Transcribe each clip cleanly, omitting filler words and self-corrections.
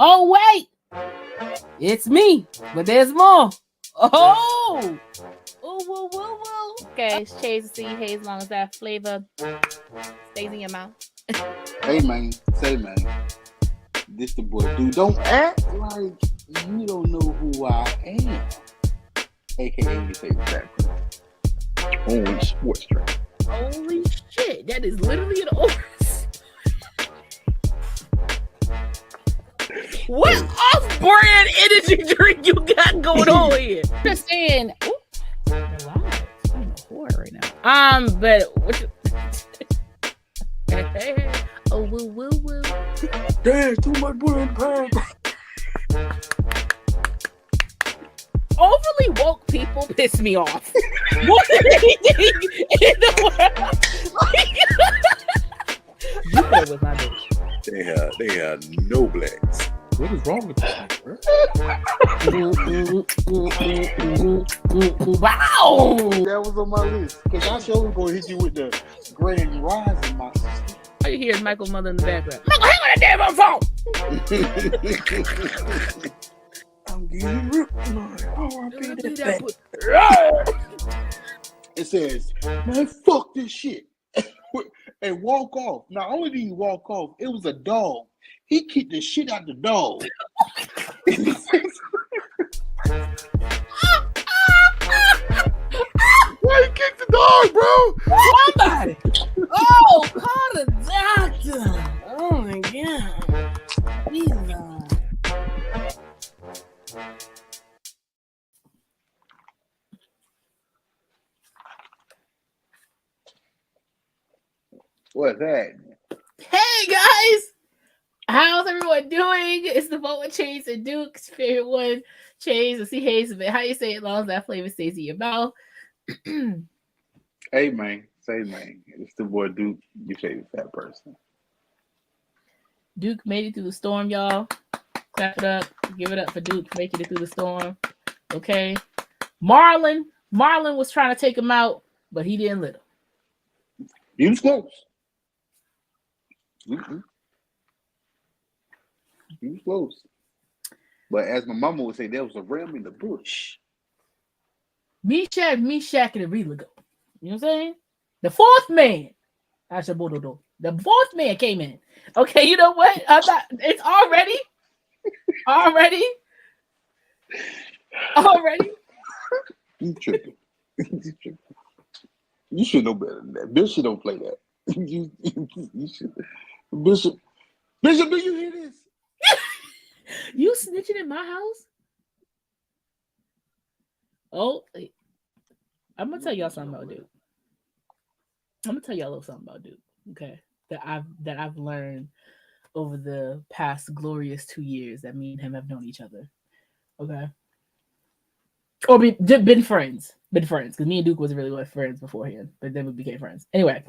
Oh, wait. It's me, but there's more. Oh. Ooh, woo, woo, woo. Okay, shades to see haze as long as that flavor stays in your mouth. Hey, man. Say, man. This the boy, dude. Don't act like you don't know who I am. AKA your favorite rapper. Only sports drink. Holy shit. That is literally an over. What off-brand energy drink you got going on here? Just saying. Ooh, wow, I'm a whore right now. But what? Oh, woo, woo, woo. There's too much butter in the pan. Overly woke people piss me off more than anything in the world. You know with my bitch. They have no blacks. What is wrong with this? Wow! That was on my list. Because I sure was going to hit you with the Grand Rising, my sister. All you hear is Michael's mother in the background. Michael, hang on that damn phone! I'm getting ripped tonight. It says, man, fuck this shit. And walk off. Not only did he walk off, it was a dog. He kicked the shit out the dog. Why you kicked the dog, bro? Somebody! Oh, call the doctor! Oh my god. What's that? Hey guys! How's everyone doing? It's the vote with Chase and Duke's favorite one. Chase and see Hayes, but how you say it, long as that flavor stays in your mouth. Hey, man. Say, man. It's the boy Duke, your favorite fat person. Duke made it through the storm, y'all. Clap it up. Give it up for Duke making it through the storm. Okay. Marlon was trying to take him out, but he didn't let him. He was close. Mm-hmm. He was close. But as my mama would say, there was a ram in the bush. Meshach, and Abednego. You know what I'm saying? The fourth man. The fourth man came in. Okay, you know what? It's already. You tripping. You should know better than that. Bishop don't play that. You should. Bishop, do you hear this? You snitching in my house? Oh, I'm gonna tell y'all something about Duke. I'm gonna tell y'all a little something about Duke, okay? That I've learned over the past glorious 2 years that me and him have known each other, okay? Or been friends, because me and Duke wasn't really friends beforehand, but then we became friends. Anyway,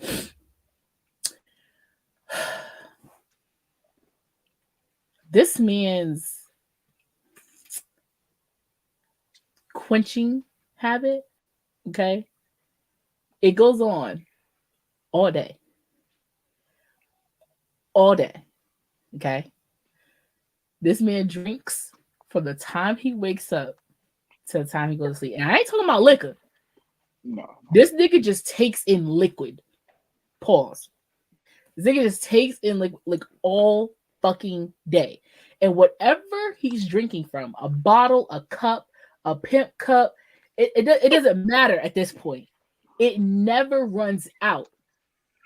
this man's quenching habit, okay, it goes on all day, okay? This man drinks from the time he wakes up to the time he goes to sleep. And I ain't talking about liquor. No. This nigga just takes in liquid. Pause. This nigga just takes in like all fucking day. And whatever he's drinking from, a bottle, a cup, a pimp cup, it doesn't matter at this point. It never runs out.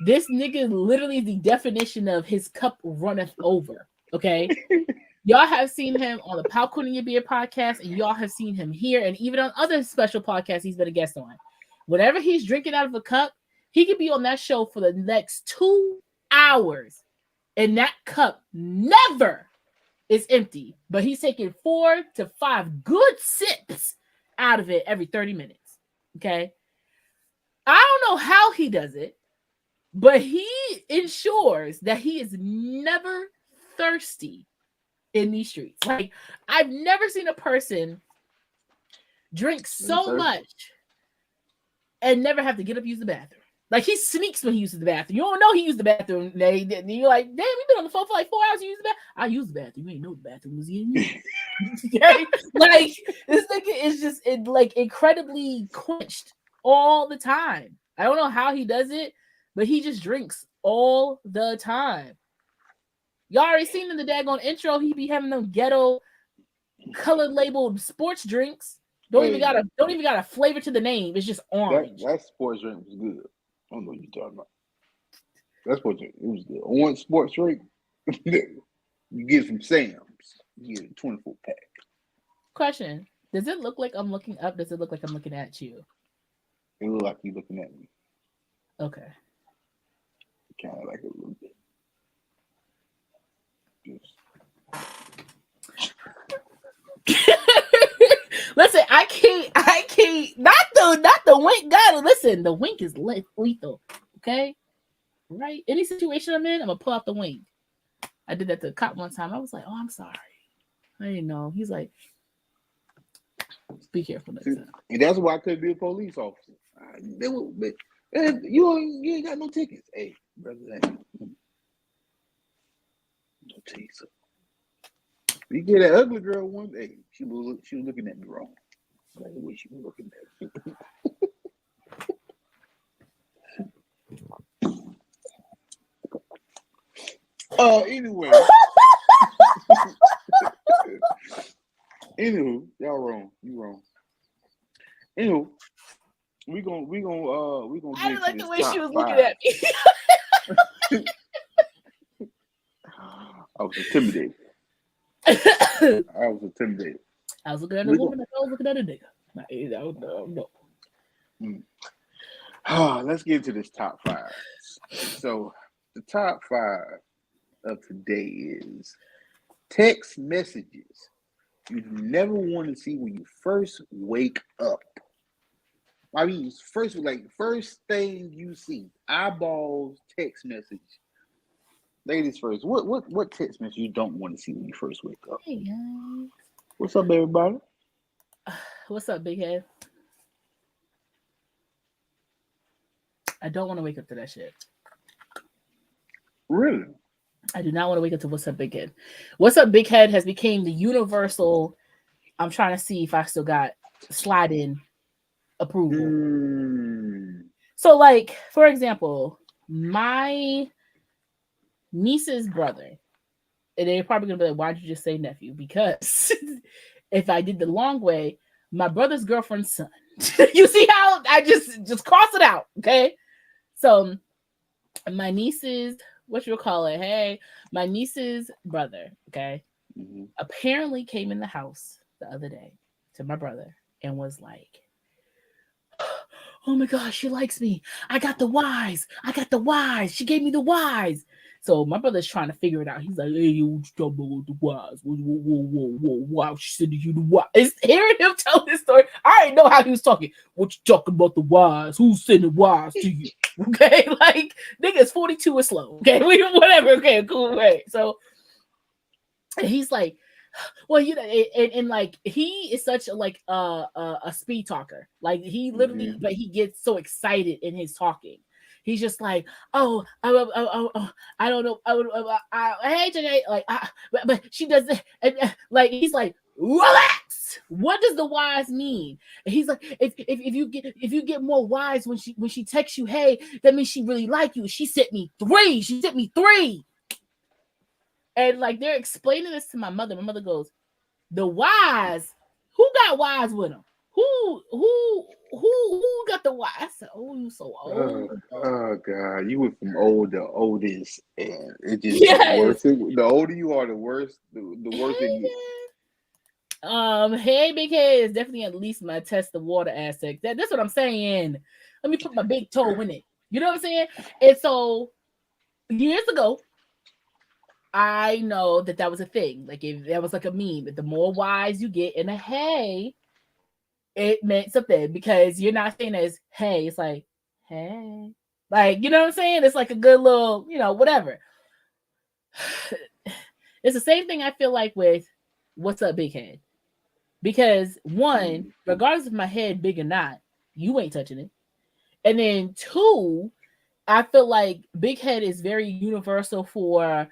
This nigga literally is the definition of his cup runneth over. Okay? Y'all have seen him on the Popcorn in Your Beer podcast, and y'all have seen him here, and even on other special podcasts he's been a guest on. Whatever he's drinking out of a cup, he could be on that show for the next 2 hours, and that cup never is empty. But he's taking 4 to 5 good sips out of it every 30 minutes. Okay? I don't know how he does it, but he ensures that he is never thirsty in these streets. Like, I've never seen a person drink so much and never have to get up use the bathroom. Like he sneaks when he uses the bathroom. You don't know he used the bathroom. You're like, damn, you been on the phone for like 4 hours. You use the bathroom. I use the bathroom. You ain't know the bathroom was in you. Okay? Like this nigga is just like incredibly quenched all the time. I don't know how he does it, but he just drinks all the time. Y'all already seen in the daggone intro, he be having them ghetto color labeled sports drinks. Don't even got a flavor to the name. It's just orange. That sports drink was good. I don't know what you're talking about. That's what it was good. Orange sports drink. You get it from Sam's. You get a 24 pack. Question: does it look like I'm looking up? Does it look like I'm looking at you? It look like you looking at me. Okay. Kind of like a little bit. Listen, I can't. Not the wink. God, listen, the wink is lethal. Okay, right? Any situation I'm in, I'm gonna pull out the wink. I did that to the cop one time. I was like, "Oh, I'm sorry. I didn't know." He's like, "Be careful next time." And that's why I couldn't be a police officer. You ain't got no tickets. Hey, brother, no tickets. You get that ugly girl one day. She was looking at me wrong. Like the way she was looking at me. Anyway. Anywho, y'all wrong. You wrong. Anywho, we gonna I didn't like the way she was 5. looking at me. I was intimidated. I was intimidated. I was looking at a woman. I was looking at a nigga. No. Let's get into this top 5. So the top 5 of today is text messages you never want to see when you first wake up. I mean, first thing you see, eyeballs, text message. Ladies first. What text message you don't want to see when you first wake up? Hey guys. What's up, everybody? What's up, big head? I don't want to wake up to that shit. Really? I do not want to wake up to what's up, big head. What's up, big head has become the universal. I'm trying to see if I still got slide in approval. So, like, for example, my niece's brother, and they're probably gonna be like, why'd you just say nephew? Because if I did the long way, my brother's girlfriend's son. You see how I just cross it out, okay? So my niece's, what you call it? Hey, my niece's brother, okay, apparently came in the house the other day to my brother and was like, oh my gosh, she likes me. I got the whys. She gave me the whys. So my brother's trying to figure it out. He's like, hey, what you talking about the whys? Why she sending you the whys? Hearing him tell this story, I already know how he was talking. What you talking about the whys? Who's sending whys to you? Okay, like nigga's 42 is slow. Okay, whatever. Okay, cool. Right. So he's like, well, you know, and like he is such a speed talker. Like he literally, but he gets so excited in his talking. He's just like, oh, I don't know, hey today, like, but she does it, and like he's like, relax. What does the whys mean? And he's like, if you get more whys when she texts you, hey, that means she really like you. She sent me 3. And like they're explaining this to my mother. My mother goes, the whys? Who got whys with them? Who got the whys? I said, oh, you so old. Oh God, you went from old to oldest, and it just gets worse. The older you are, the worse. The worse it gets. Hey, big head is definitely at least my test the water aspect. That's what I'm saying. Let me put my big toe in it. You know what I'm saying? And so years ago, I know that was a thing. Like if that was like a meme, that the more whys you get in a hey, it meant something because you're not saying as hey, it's like hey, like you know what I'm saying? It's like a good little, you know, whatever. It's the same thing I feel like with what's up, big head, because one, regardless of my head big or not, you ain't touching it, and then two, I feel like big head is very universal for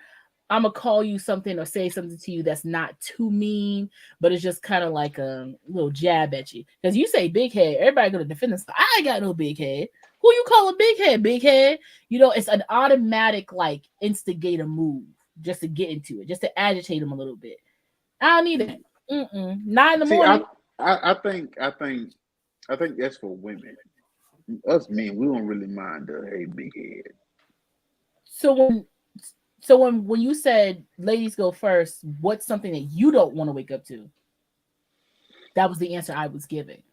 I'm gonna call you something or say something to you that's not too mean, but it's just kind of like a little jab at you. Because you say big head, everybody gonna defend us. I ain't got no big head. Who you call a big head? Big head. You know, it's an automatic like instigator move just to get into it, just to agitate them a little bit. I don't need that. Not in the See, morning. I think that's for women. Us men, we don't really mind the hey big head. So when you said ladies go first, what's something that you don't want to wake up to? That was the answer I was giving.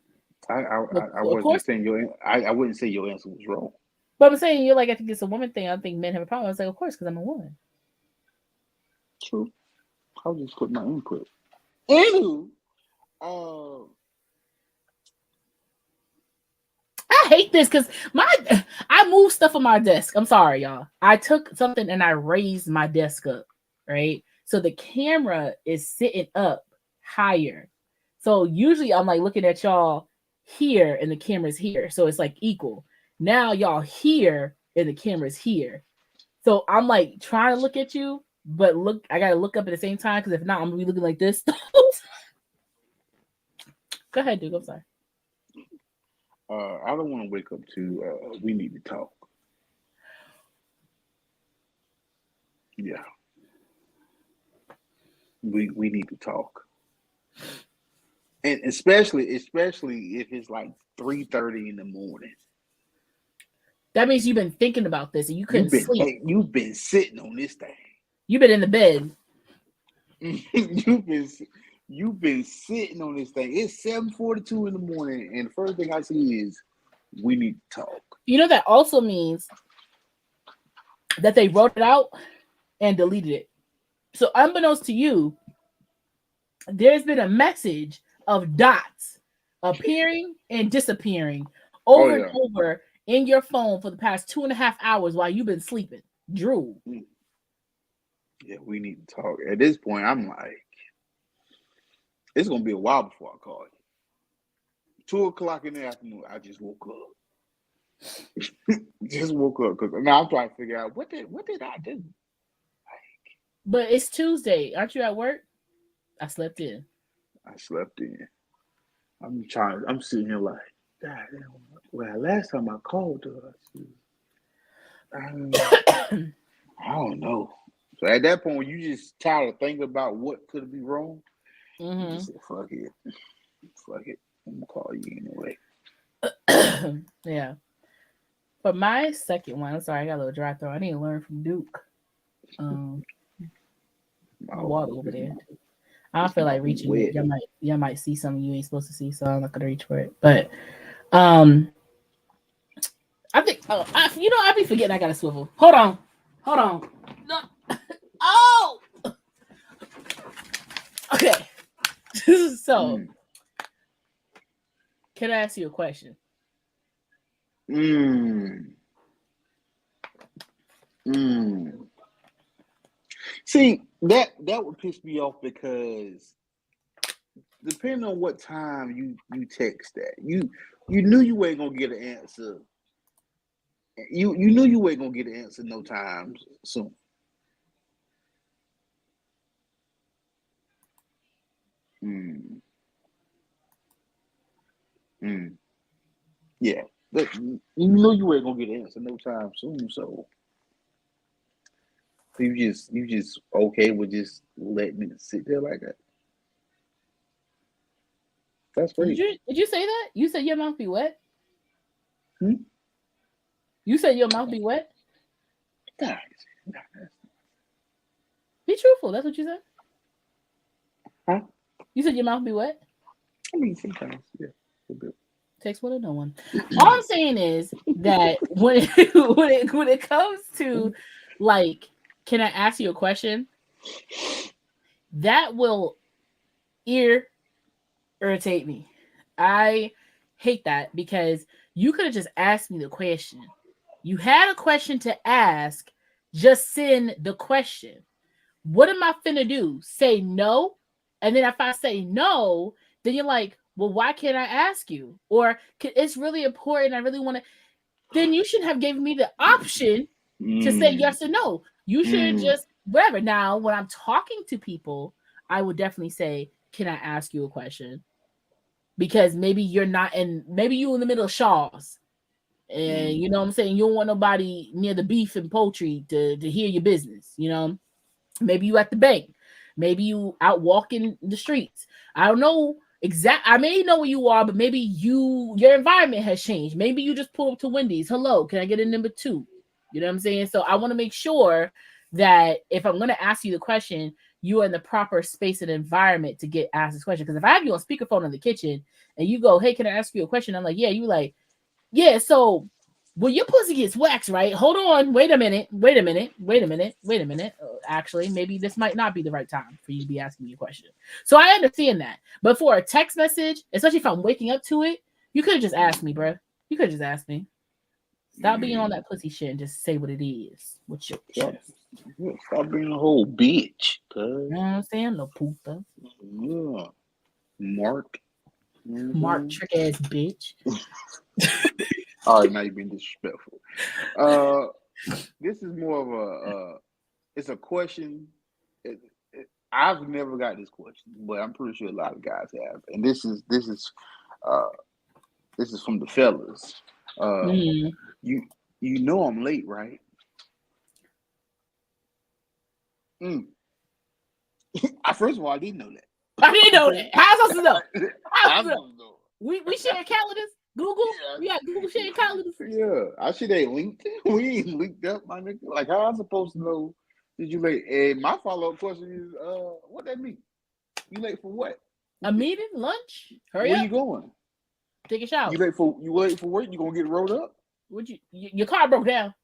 I So of wasn't course, saying I wouldn't say your answer was wrong. but I'm saying you're like I think it's a woman thing. I think men have a problem. I was like, of course, because I'm a woman. True. I'll just put my input. Anywho, uh, I hate this because I moved stuff on my desk. I'm sorry, y'all. I took something and I raised my desk up, right? So the camera is sitting up higher. So usually I'm like looking at y'all here and the camera's here. So it's like equal. Now y'all here and the camera's here. So I'm like trying to look at you, but look, I gotta look up at the same time because if not, I'm gonna be looking like this. Go ahead, dude. I'm sorry. I don't want to wake up to we need to talk. Yeah, we need to talk, and especially if it's like 3:30 in the morning. That means you've been thinking about this and you couldn't sleep. You've been sitting on this thing. You've been in the bed. You've been sitting on this thing. It's 7:42 in the morning, and the first thing I see is we need to talk. You know that also means that they wrote it out and deleted it. So unbeknownst to you, there's been a message of dots appearing and disappearing over and over in your phone for the past 2.5 hours while you've been sleeping. Drew. Yeah, we need to talk. At this point, I'm like, it's gonna be a while before I call you. 2 o'clock in the afternoon, I just woke up. Just woke up because now I'm trying to figure out what did I do. But it's Tuesday. Aren't you at work? I slept in. I slept in. I'm sitting here like, God, well, last time I called her, I don't know. So at that point, when you just tired of thinking about what could be wrong, you just say, fuck it. Fuck it. I'm gonna call you anyway. Yeah. For my second one, I'm sorry, I got a little dry throat. I need to learn from Duke. Water over there. I don't feel like reaching it. Y'all might see something you ain't supposed to see, so I'm not gonna reach for it. But I think I be forgetting I got a swivel. Hold on. No. Oh. Okay. So, can I ask you a question? See, that would piss me off because depending on what time you text that, you knew you ain't gonna get an answer. You knew you ain't gonna get an answer no time soon. Yeah, but you know you ain't gonna get an answer no time soon, so you just okay with just letting it sit there like that. That's great. Did you say that? You said your mouth be wet? You said your mouth be wet? Be truthful. That's what you said? Huh? You said your mouth be wet? I mean, sometimes, yeah. Takes one to know one. All I'm saying is that when it comes to like, can I ask you a question? That will irritate me. I hate that because you could have just asked me the question. You had a question to ask, just send the question. What am I finna do? Say no? And then if I say no, then you're like, well, why can't I ask you? Or it's really important. I really want to. then you should have given me the option to say yes or no. You should just whatever. Now, when I'm talking to people, I would definitely say, "Can I ask you a question?" Because maybe you're not in, maybe you in the middle of Shaw's, and you know what I'm saying. You don't want nobody near the beef and poultry to hear your business. You know, maybe you at the bank, maybe you out walking the streets. I don't know I may know where you are, but maybe your environment has changed. Maybe you just pull up to Wendy's. Hello, can I get a number 2? You know what I'm saying? So I want to make sure that if I'm going to ask you the question, you are in the proper space and environment to get asked this question. Because if I have you on speakerphone in the kitchen and you go, "Hey, can I ask you a question?" I'm like, "Yeah." You like, "Yeah." So when your pussy gets waxed, right? Hold on. Wait a minute. Actually, maybe this might not be the right time for you to be asking me a question. So I understand that. But for a text message, especially if I'm waking up to it, you could have just asked me, bro. You could have just asked me. Stop being on that pussy shit and just say what it is. What's your chest? Stop being a whole bitch. You know what I'm saying? No puta. Yeah. Mark. Mark trick ass bitch. All right, now you're being disrespectful. This is more of a it's a question. I've never got this question, but I'm pretty sure a lot of guys have. And this is from the fellas. You know I'm late, right? First of all, I didn't know that. I didn't know that. How am I supposed to know? I don't know. We share calendars. Google. Yeah, Google share calendars. Yeah, I should ain't linked. We ain't linked up, my nigga. Like, how am I supposed to know? Did you late? And my follow-up question is, what that mean? You late for what? A meeting, lunch. Hurry Where up. you going? Take a shower. You late for work? You gonna get rolled up? Would your car broke down?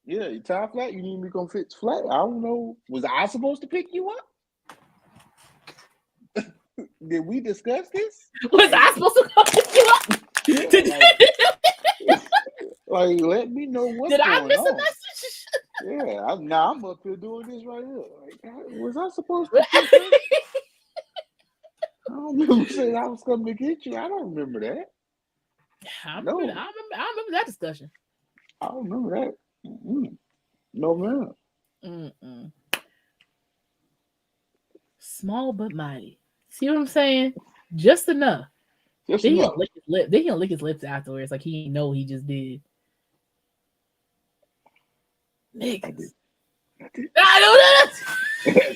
Yeah, your tire flat. You need me to come fix flat? I don't know. Was I supposed to pick you up? Did we discuss this? Was I supposed to come pick you up? Like, let me know what's Did going I miss on. a message? Yeah, I'm up here doing this right here. Like, was I supposed to pick you up? I don't remember saying I was coming to get you. I don't remember that. I remember that discussion. I don't remember that. No, man. Small but mighty. See what I'm saying? Just enough. Then he'll lick his lip. Then he'll lick his lips afterwards, like he know he just did. Niggas. I don't know.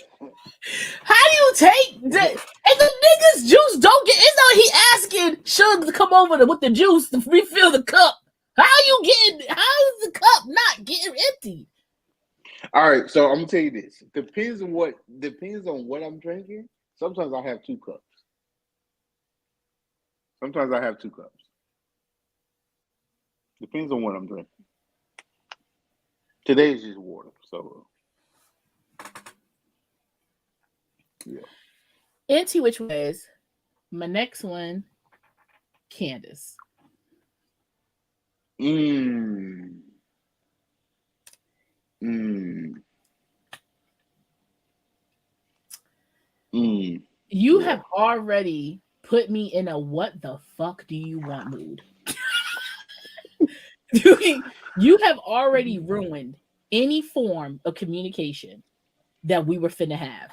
How do you take that? And the niggas juice don't get. It's not he asking Suge to come over with the juice to refill the cup. How is the cup not getting empty? All right, so I'm gonna tell you this. Depends on what I'm drinking. Sometimes I have 2 cups. Depends on what I'm drinking. Today is just water, so yeah. Into which was my next one, Candace. You have already put me in a what the fuck do you want mood. You have already ruined any form of communication that we were finna have.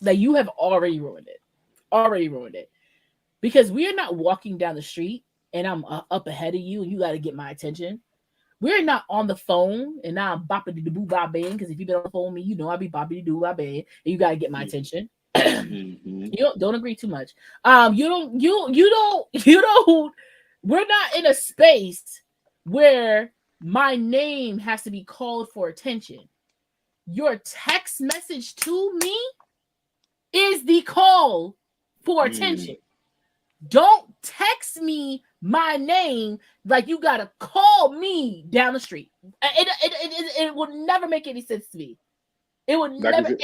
Like, you have already ruined it. Because we are not walking down the street and I'm up ahead of you and you got to get my attention. We're not on the phone and now I'm boppity doo bop bang, because if you've been on the phone with me, you know I be boppity doo bop bang, and you got to get my attention. You don't agree too much. You don't. We're not in a space where my name has to be called for attention. Your text message to me is the call for attention. Don't text me my name like you gotta call me down the street. It will never make any sense to me. It would never.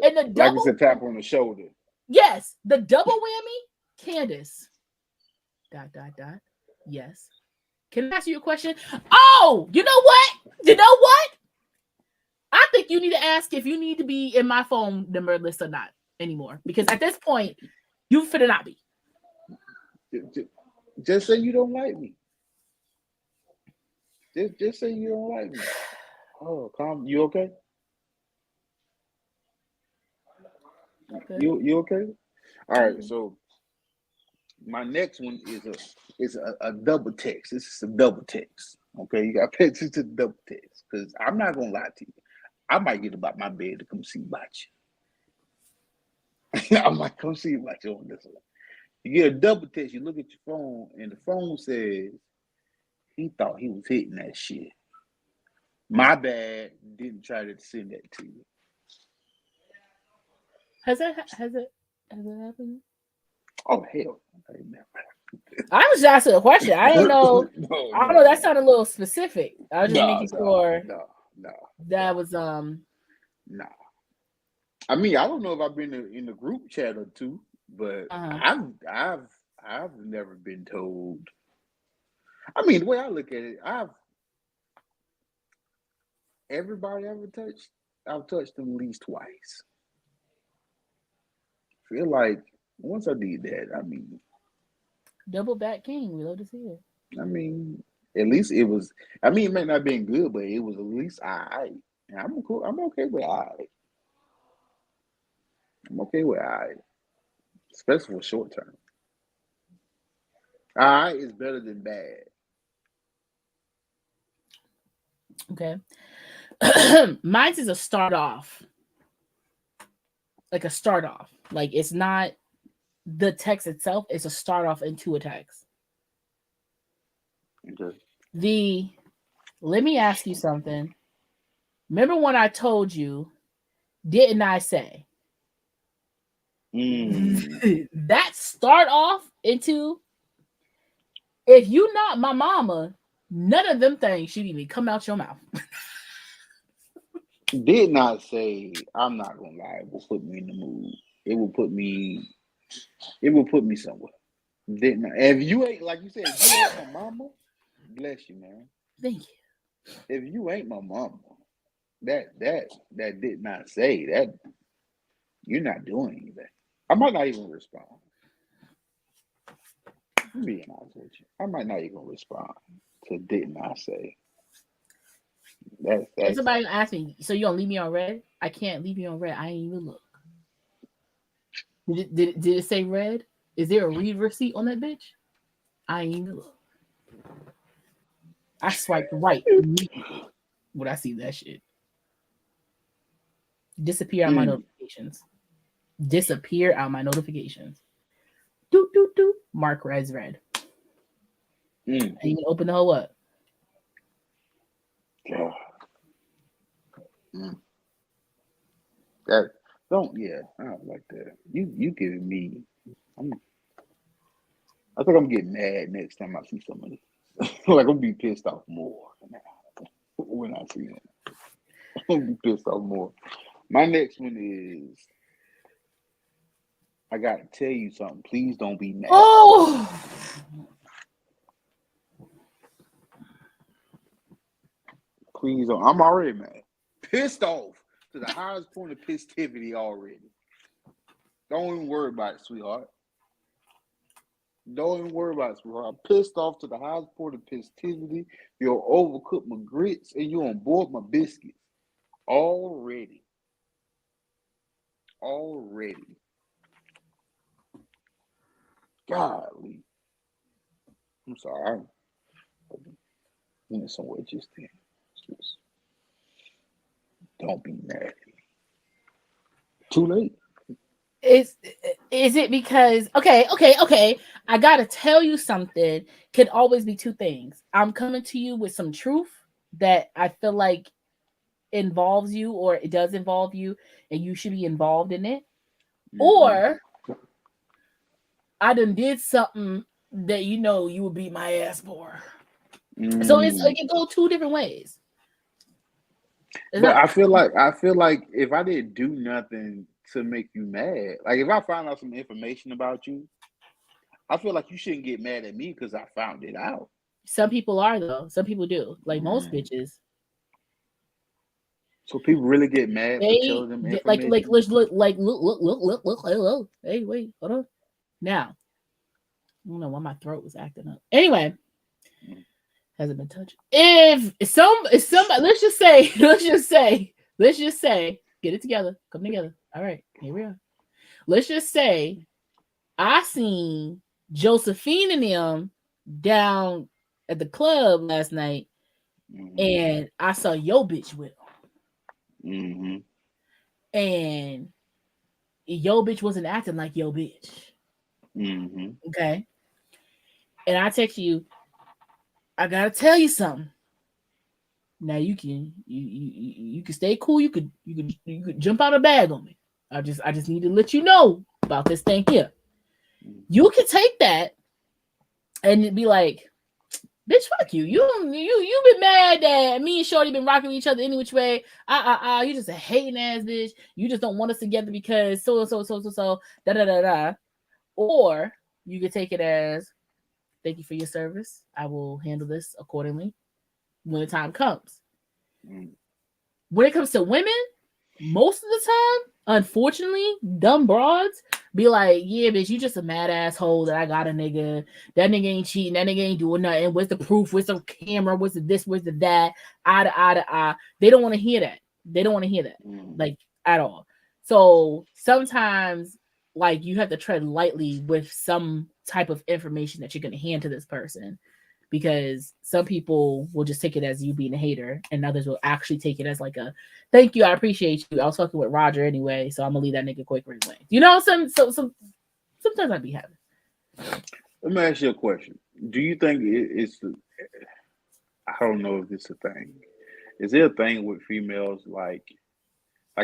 And the double, like it's a tap on the shoulder. Yes, the double whammy. Candace. ... Yes. Can I ask you a question? Oh, you know what? I think you need to ask if you need to be in my phone number list or not anymore. Because at this point, you finna not be. Just say you don't like me. Just say you don't like me. Oh, calm. You okay? Okay. You okay? All right. So my next one is a double text. This is a double text. Okay, you got to pay attention to the double text because I'm not gonna lie to you. I might get about my bed to come see about you. I might come see about you on this one. You get a double text. You look at your phone, and the phone says he thought he was hitting that shit. My bad. Didn't try to send that to you. Has it happened? Oh hell! I was just asking a question. I didn't know. No, I don't know. That sounded a little specific. I was just making sure no. that was Nah. I mean, I don't know if I've been in the group chat or two, but I've never been told. I mean, the way I look at it, everybody I've touched them at least twice. Feel like once I did that, I mean, double back king. We love to see it. I mean, at least it was. I mean, it may not have been good, but it was at least alright. And I'm cool. I'm okay with alright. I'm okay with alright, especially for short term. Alright is better than bad. Okay. Mine is a start off. Like a start off. Like it's not the text itself, it's a start off into a text. Okay. Let me ask you something. Remember when I told you, didn't I say? That start off into, if you not my mama, none of them things should even come out your mouth. Did not say, I'm not gonna lie, it will put me in the mood. It will put me somewhere. Didn't I? If you ain't, like you said, if you ain't my mama, bless you, man. Thank you. If you ain't my mama, that did not say that, you're not doing anything. I might not even respond. I'm being honest with you. I might not even respond to didn't I say. If somebody asked me, so you gonna leave me on red? I can't leave you on red. I ain't even look. Did it say red? Is there a read receipt on that bitch? I ain't even look. I swiped right immediately when I see that shit. Disappear out my notifications. Disappear out my notifications. Doot doot doot. Mark res red. And you can open the whole up. God. That don't I don't like that. You giving me I think I'm getting mad next time I see somebody. Like I'm be pissed off more when I see them. I'm be pissed off more. My next one is I gotta tell you something. Please don't be mad. Oh, please don't. I'm already mad. Pissed off to the highest point of pissivity already. Don't even worry about it, sweetheart. Don't even worry about it, sweetheart. I'm pissed off to the highest point of pissivity. You'll overcook my grits and you on board my biscuits. Already. Golly. I'm sorry. I went somewhere just then. Just, don't be mad at me. Too late. is it because okay? I gotta tell you something. Could always be two things. I'm coming to you with some truth that I feel like involves you, or it does involve you, and you should be involved in it. Or I done did something that you would beat my ass for. So it can go two different ways. But I feel like if I didn't do nothing to make you mad, like if I found out some information about you, I feel like you shouldn't get mad at me because I found it out. Some people are though. Some people do. Like most bitches. So people really get mad for telling them information. Look. Hey, wait, hold on. Now, I don't know why my throat was acting up. Anyway, hasn't been touched. If somebody, let's just say, get it together, come together. All right, here we are. Let's just say I seen Josephine and them down at the club last night, and I saw yo bitch with them. And yo bitch wasn't acting like yo bitch. Okay. And I text you, I gotta tell you something. Now you can stay cool. You could jump out of bag on me. I just need to let you know about this thing here. You can take that and be like, bitch, fuck you. You been mad that me and Shorty been rocking each other any which way. You just a hating ass bitch. You just don't want us together because so da da da da. Or you could take it as, thank you for your service. I will handle this accordingly when the time comes. When it comes to women, most of the time, unfortunately, dumb broads be like, yeah, bitch, you just a mad asshole that I got a nigga. That nigga ain't cheating. That nigga ain't doing nothing. Where's the proof? Where's the camera? Where's the this? Where's the that? Eye to eye to eye. They don't want to hear that. They don't want to hear that, like, at all. So sometimes, like, you have to tread lightly with some type of information that you're going to hand to this person, because some people will just take it as you being a hater, and others will actually take it as like a thank you, I appreciate you. I was talking with Roger anyway, so I'm gonna leave that nigga quick anyway. You know, sometimes I'd be having. Let me ask you a question. Do you think it's? I don't know if it's a thing. Is there a thing with females like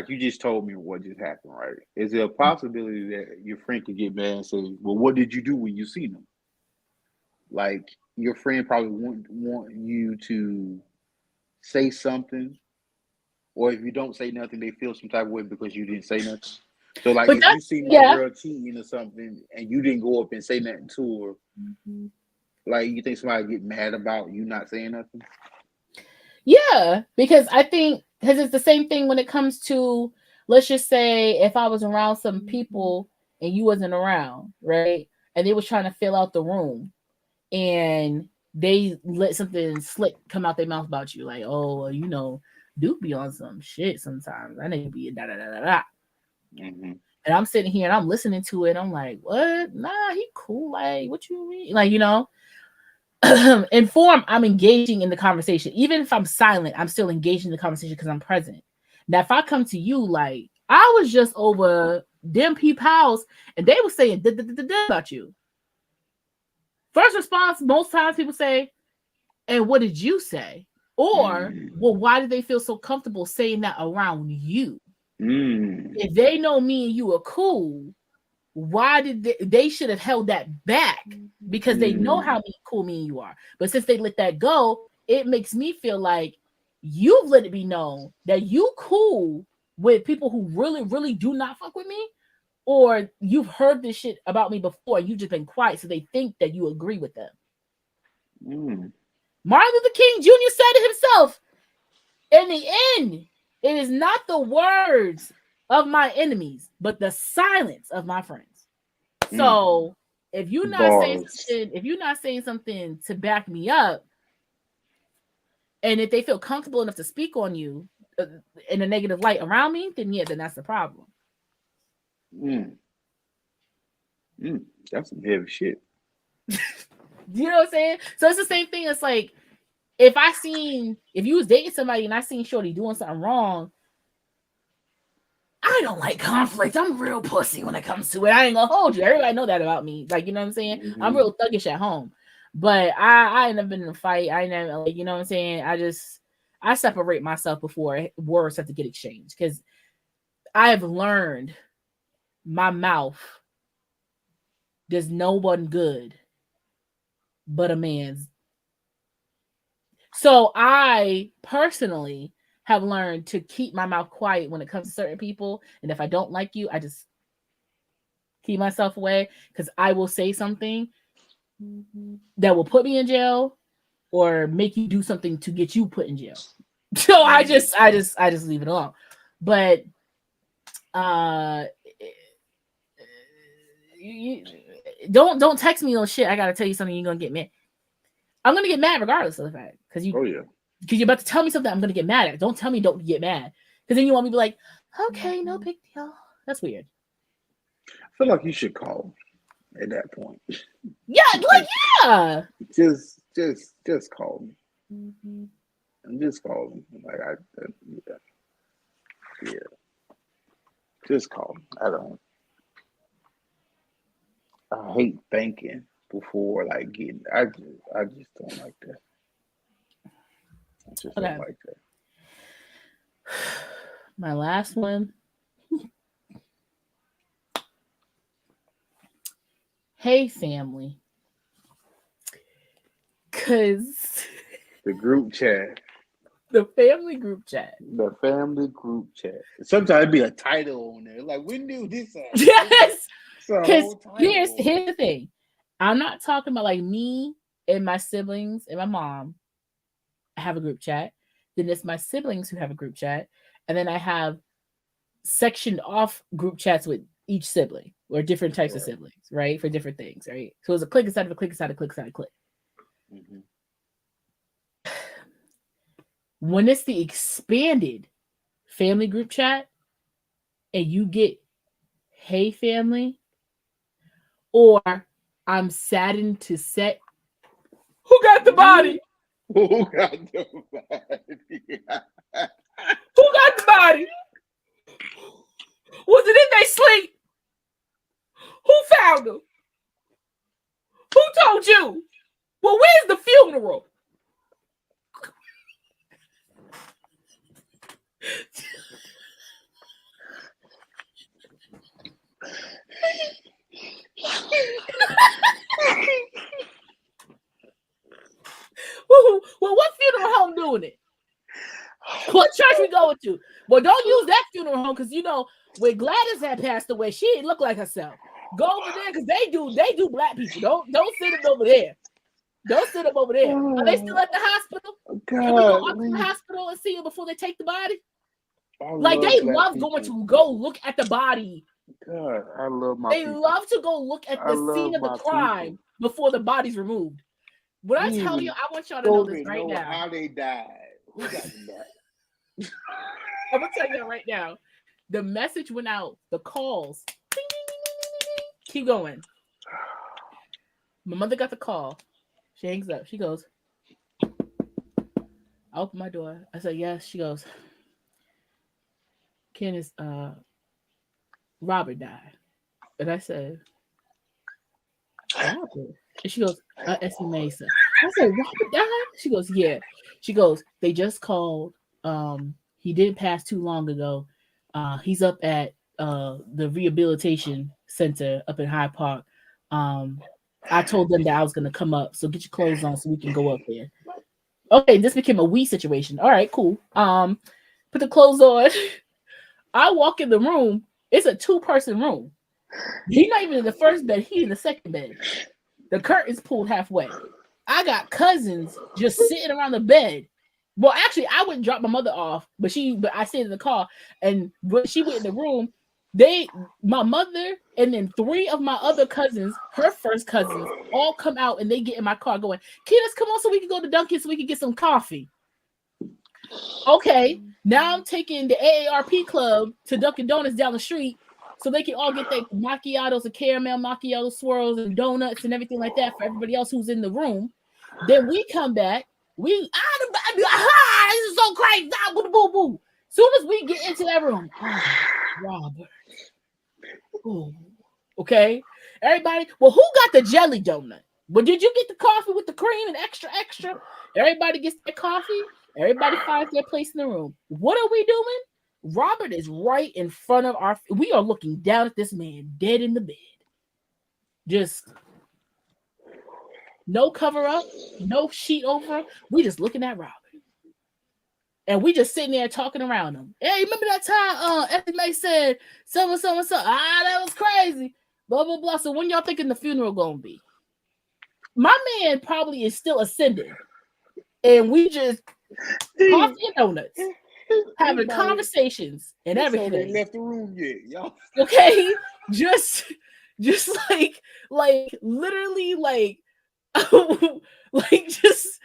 you just told me what just happened, right? Is there a possibility that your friend could get mad and say, "Well, what did you do when you seen them?" Like, your friend probably want you to say something, or if you don't say nothing, they feel some type of way because you didn't say nothing. So, like, if you see my girl cheating or something and you didn't go up and say nothing to her, like, you think somebody get mad about you not saying nothing? Yeah, because I think it's the same thing when it comes to, let's just say, if I was around some people and you wasn't around, right? And they was trying to fill out the room, and they let something slick come out their mouth about you, like, oh, well, you know, Duke be on some shit sometimes. I need to be da da da da da. And I'm sitting here and I'm listening to it. I'm like, what? Nah, he cool. Like, what you mean? Like, you know, inform. I'm engaging in the conversation. Even if I'm silent, I'm still engaging in the conversation because I'm present. Now, if I come to you like, I was just over them peep house and they were saying about you. First response, most times people say, and what did you say? Or, well, why did they feel so comfortable saying that around you? If they know me and you are cool, why did they should have held that back, because they know how cool me and you are. But since they let that go, it makes me feel like you've let it be known that you cool with people who really, really do not fuck with me, or you've heard this shit about me before. You've just been quiet, so they think that you agree with them. Martin Luther King Jr. said it himself. In the end, it is not the words of my enemies, but the silence of my friends. So if you're not saying something to back me up, and if they feel comfortable enough to speak on you in a negative light around me, then that's the problem. That's some heavy shit. You know what I'm saying? So it's the same thing. It's like, if you was dating somebody and I seen Shorty doing something wrong, I don't like conflict. I'm real pussy when it comes to it. I ain't gonna hold you. Everybody know that about me. Like, you know what I'm saying? I'm real thuggish at home. But I ain't never been in a fight. I ain't never, like, you know what I'm saying? I separate myself before words have to get exchanged, because I have learned my mouth does no one good but a man's. So I personally have learned to keep my mouth quiet when it comes to certain people. And if I don't like you, I just keep myself away, because I will say something that will put me in jail or make you do something to get you put in jail. So I just leave it alone. But you don't text me no shit. I gotta tell you something, you're gonna get mad. I'm gonna get mad regardless of the fact because you're about to tell me something I'm gonna get mad at. Don't tell me don't get mad because then you want me to be like, okay, no big deal. That's weird. I feel like you should call at that point. Yeah, like yeah. Just call me. And just call me. Like yeah. Just call me. I hate thinking before like getting. I just don't like that. I just don't like that. My last one. Hey, family. Cause the group chat. The family group chat. The family group chat. Sometimes it'd be a title on there. Like, when do this happen? Yes. Because here's the thing. I'm not talking about like me and my siblings and my mom have a group chat. Then it's my siblings who have a group chat. And then I have sectioned off group chats with each sibling or different types of siblings, right? For different things, right? So it's a click inside of a click inside of a click inside of a click. Mm-hmm. When it's the expanded family group chat and you get, hey, family, or I'm saddened to set, who got the body? Who got the body? Who got the body? Was it in their sleep? Who found them? Who told you? Well, where's the funeral? Well, what funeral home doing it? What church we going to? Well, don't use that funeral home because you know when Gladys had passed away, she didn't look like herself. Go over there because they do black people. Don't send them over there. Don't send them over there. Are they still at the hospital? Can we go up to the hospital and see them before they take the body? Like they love going to go look at the body. God, I love my. They love to go look at the scene of the crime before the body's removed. When I tell you, I want y'all to know this right now. How they died? Who got them back? I'm gonna tell you that right now. The message went out. The calls. Ding, ding, ding, ding, ding. Keep going. My mother got the call. She hangs up. She goes. I open my door. I said yes. She goes. Kenneth, Robert died. And I said, Robert? And she goes, Essie Mesa. I said, Robert died? She goes, yeah. She goes, they just called. He didn't pass too long ago. He's up at the rehabilitation center up in Hyde Park. I told them that I was going to come up. So get your clothes on so we can go up there. Okay, this became a we situation. All right, cool. Put the clothes on. I walk in the room. It's a 2-person room. He's not even in the first bed. He's in the second bed. The curtain's pulled halfway. I got cousins just sitting around the bed. Well, actually, I wouldn't drop my mother off, but I stayed in the car. And when she went in the room, my mother and then 3 of my other cousins, her first cousins, all come out and they get in my car going, "Kiddos, come on so we can go to Dunkin' so we can get some coffee." Okay, now I'm taking the AARP club to Dunkin' Donuts down the street so they can all get their macchiatos and caramel macchiato swirls and donuts and everything like that for everybody else who's in the room. Then we come back. This is so crazy. Boo, boo, boo. Soon as we get into that room, Robert. Ooh. Okay, everybody. Well, who got the jelly donut? Well, did you get the coffee with the cream and extra? Everybody gets their coffee. Everybody finds their place in the room. What are we doing? Robert is right in front of we are looking down at this man dead in the bed. Just no cover up, no sheet over. We just looking at Robert. And we just sitting there talking around him. Hey, remember that time Essie said so. That was crazy. Blah, blah, blah. So when y'all thinking the funeral gonna be? My man probably is still ascending. And we just coffee and donuts. Having conversations and everything. They left the room yet, y'all. Okay, just like literally like like just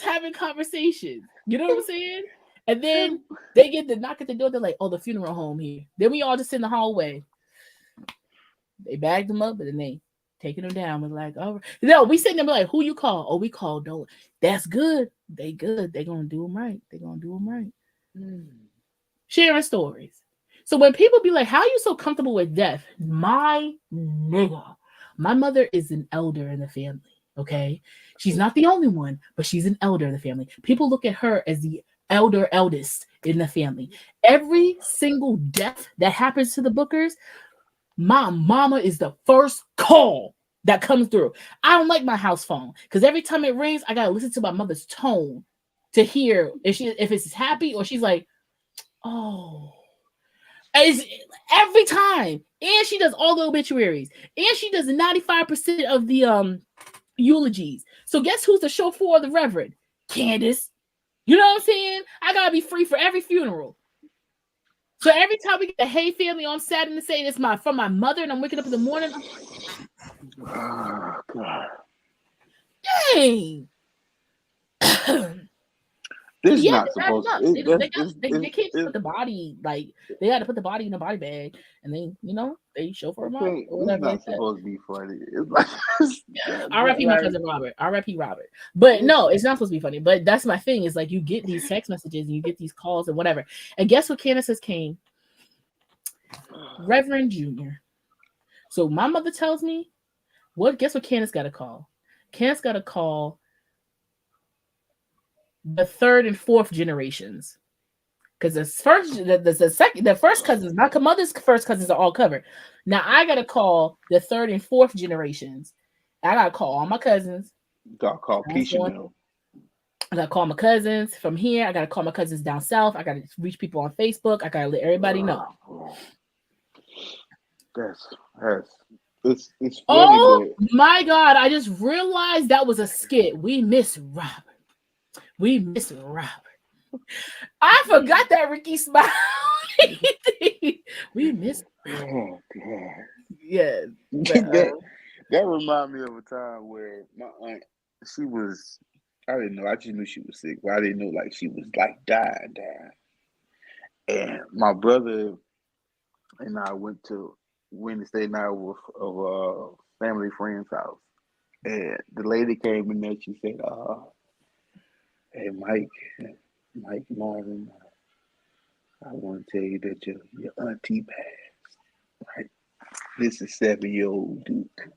having conversations. You know what I'm saying? And then they get the knock at the door. They're like, "Oh, the funeral home here." Then we all just in the hallway. They bagged them up, and then they taking them down. We're like, "Oh, no." We sitting there like, "Who you call?" "Oh, we called Dolan." "That's good. They good. They gonna do them right. They gonna do them right." Sharing stories. So when people be like, "How are you so comfortable with death?" My nigga, my mother is an elder in the family. Okay, she's not the only one, but she's an elder in the family. People look at her as the eldest in the family. Every single death that happens to the Bookers, my mama is the first call that comes through. I don't like my house phone because every time it rings, I gotta listen to my mother's tone to hear if it's happy or she's like, "Oh." It's every time. And she does all the obituaries. And she does 95% of the eulogies. So guess who's the chauffeur of the Reverend? Candace. You know what I'm saying? I gotta be free for every funeral. So every time we get the Hay family on Saturday saying it's from my mother and I'm waking up in the morning, I'm like, Oh, God. dang. This is Yeah, not they adding supposed up. to. They can't put the body like they got to put the body in a body bag, and then they show for a month Okay, or this is whatever like not that. supposed to be funny. It's like, R.I.P. my cousin Robert. R.I.P. Robert. But no, it's not supposed to be funny. But that's my thing. Is like you get these text messages and you get these calls and whatever. And guess what Candace's came? Reverend Junior. So my mother tells me, guess what Candace got to call? Candace got to call the third and fourth generations. Because the first cousins, my mother's first cousins are all covered. Now I gotta call the third and fourth generations. I gotta call all my cousins. got called Keisha Mill. I gotta call my cousins from here. I gotta call my cousins down south. I gotta reach people on Facebook. I gotta let everybody know. It's funny. Oh my God! I just realized that was a skit. We miss Robert. We miss Robert. I forgot that Ricky smiled. We miss. Oh God. Yeah. That reminded me of a time where my aunt, I didn't know. I just knew she was sick, but I didn't know like she was like dying. And my brother and I went to Wednesday night of a family friend's house, and the lady came in there. She said, "Hey, Mike Marvin, I want to tell you that your auntie passed. Right? This is 7-year-old Duke."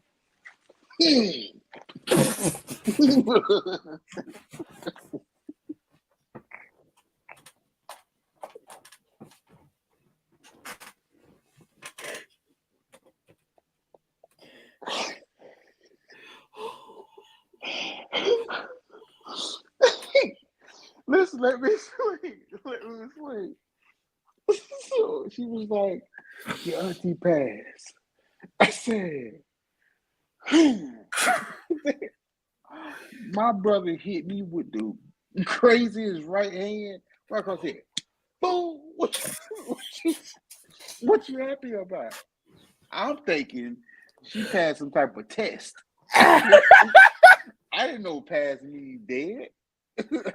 Listen, let me explain. So she was like, "Your auntie passed." I said, my brother hit me with the craziest right hand right across the head. Boom! What you happy about? I'm thinking she passed some type of test. I didn't know pass means dead.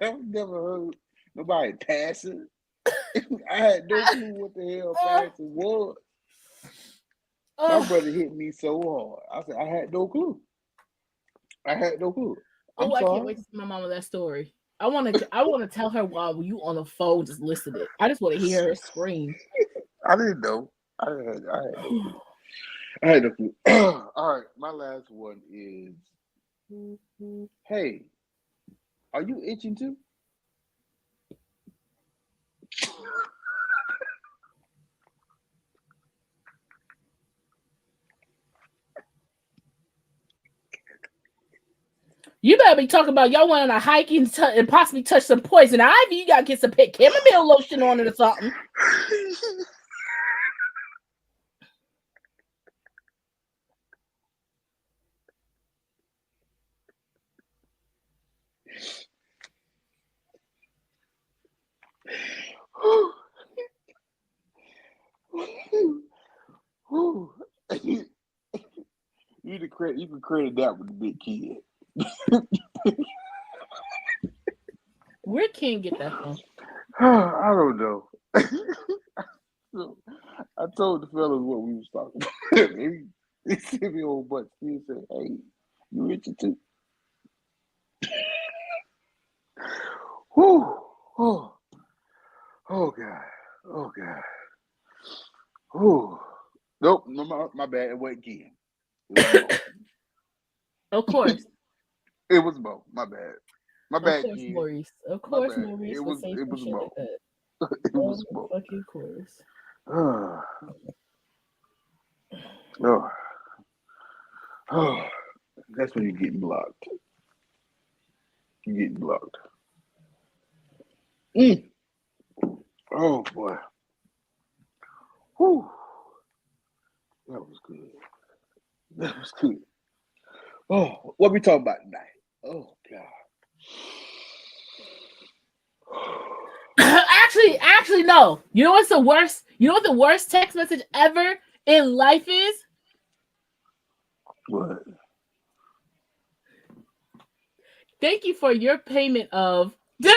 I've never heard nobody passing. I had no clue what the hell passing was. My brother hit me so hard. I said, I had no clue. I'm I sorry. can't wait to see my mama that story. I want to tell her while you on the phone just listen it. I just want to hear her scream. I didn't know. I had no clue. All right, my last one is, hey, are you itching too? You better be talking about y'all wanting to hike and possibly touch some poison ivy. You gotta get some chamomile lotion on it or something. You can credit that with the big kid. Where can get that from? I don't know. So, I told the fellas what we was talking about. He sent me a whole bunch. He said, "Hey, you Richard too?" Whew. Oh, oh God. Oh God. Whew. Nope. No, my bad. It wasn't Ken. It was Mo. Of course. It was Mo. My bad. My Of bad, course, Ken. Maurice. Of My course, bad. Maurice It would was say it some was shit like Mo. that. It was Of Mo. fucking course. Oh, oh, that's when you're getting blocked. You're getting blocked. Mm. Oh boy. Whew. That was good. That was good. Oh, what we talking about tonight? Oh God. Actually, no. You know what's the worst? You know what the worst text message ever in life is? What? Thank you for your payment of. Yeah,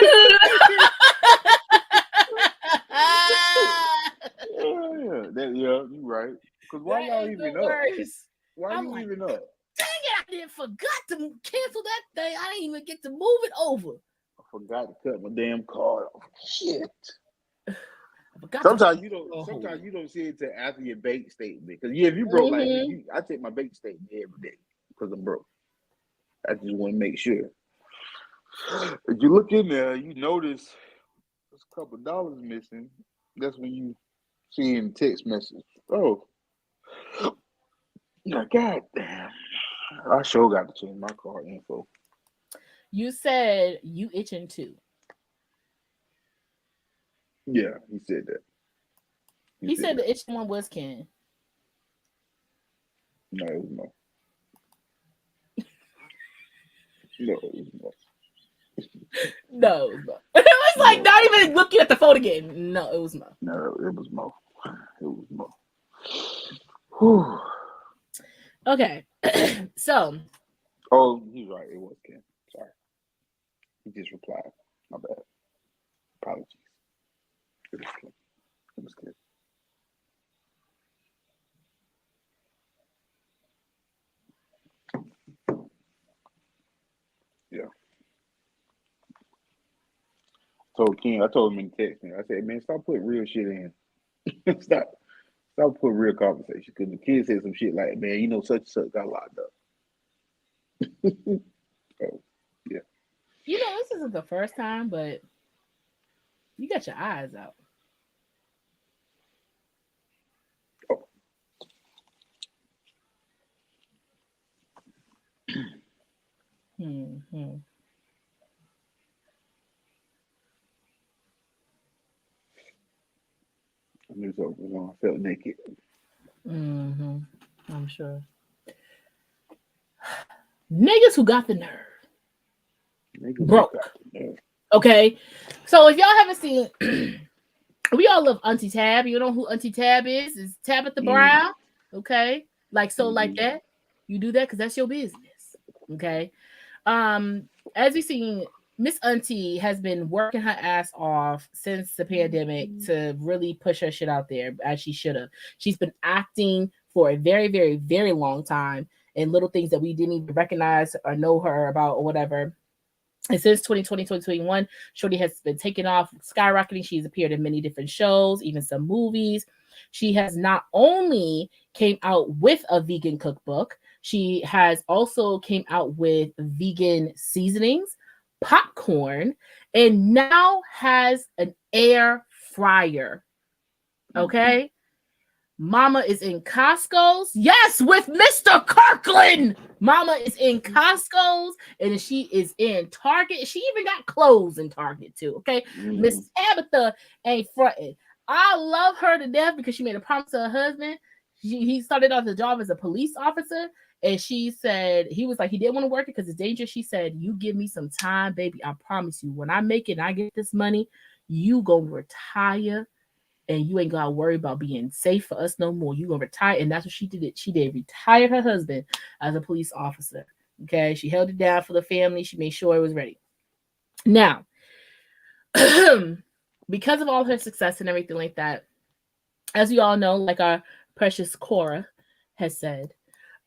you're right. Because why That y'all is the even up? worst. Why I'm you like, even up? dang it, I didn't forgot to cancel that thing. I didn't even get to move it over. I forgot to cut my damn card off. Shit. I forgot Sometimes to you don't. oh. Sometimes you don't see it till after your bank statement. Because if you broke like me, I take my bank statement every day because I'm broke. I just want to make sure. If you look in there, you notice there's a couple dollars missing. That's when you see in the text message. Oh, God damn! I sure got to change my card info. You said you itching too. Yeah, he said that. He said that. the itching one was Ken. No, it was no. No, it was no. No, it was Mo. It was like not even looking at the phone again. No, it was Mo. No, it was Mo. It was Mo. Whew. Okay, so. Oh, he's right. It was Ken. Sorry. He just replied. My bad. Apologies. It was Ken. It was Ken. Yeah. I told him in text, I said, man, stop putting real shit in. stop putting real conversation. Because the kid said some shit like, man, you know, such and such got locked up. So, yeah. You know, this isn't the first time, but you got your eyes out. Oh. Mm-hmm. I knew something was wrong. I felt naked. Mm-hmm. I'm sure. Niggas who got the nerve. Niggas Broke. got the nerve. Okay. So if y'all haven't seen, we all love Auntie Tab. You know who Auntie Tab is? It's Tabitha Brown. Okay. Like that. You do that because that's your business. Okay. As we seen, Miss Auntie has been working her ass off since the pandemic to really push her shit out there as she should have. She's been acting for a very, very, very long time and little things that we didn't even recognize or know her about or whatever. And since 2020, 2021, Shorty has been taking off, skyrocketing. She's appeared in many different shows, even some movies. She has not only came out with a vegan cookbook, she has also came out with vegan seasonings, popcorn, and now has an air fryer. Okay? Mama is in Costco's. Yes, with Mr. Kirkland. Mama is in Costco's and she is in Target. She even got clothes in Target too. Okay. Miss Tabitha ain't fronting. I love her to death because she made a promise to her husband. He started off the job as a police officer. And she said, he was like, he didn't want to work it because it's dangerous. She said, you give me some time, baby. I promise you, when I make it and I get this money, you gonna retire and you ain't gotta worry about being safe for us no more. You gonna retire, and that's what she did. She did retire her husband as a police officer. Okay, she held it down for the family. She made sure it was ready. Now, because of all her success and everything like that, as you all know, like our precious Cora has said,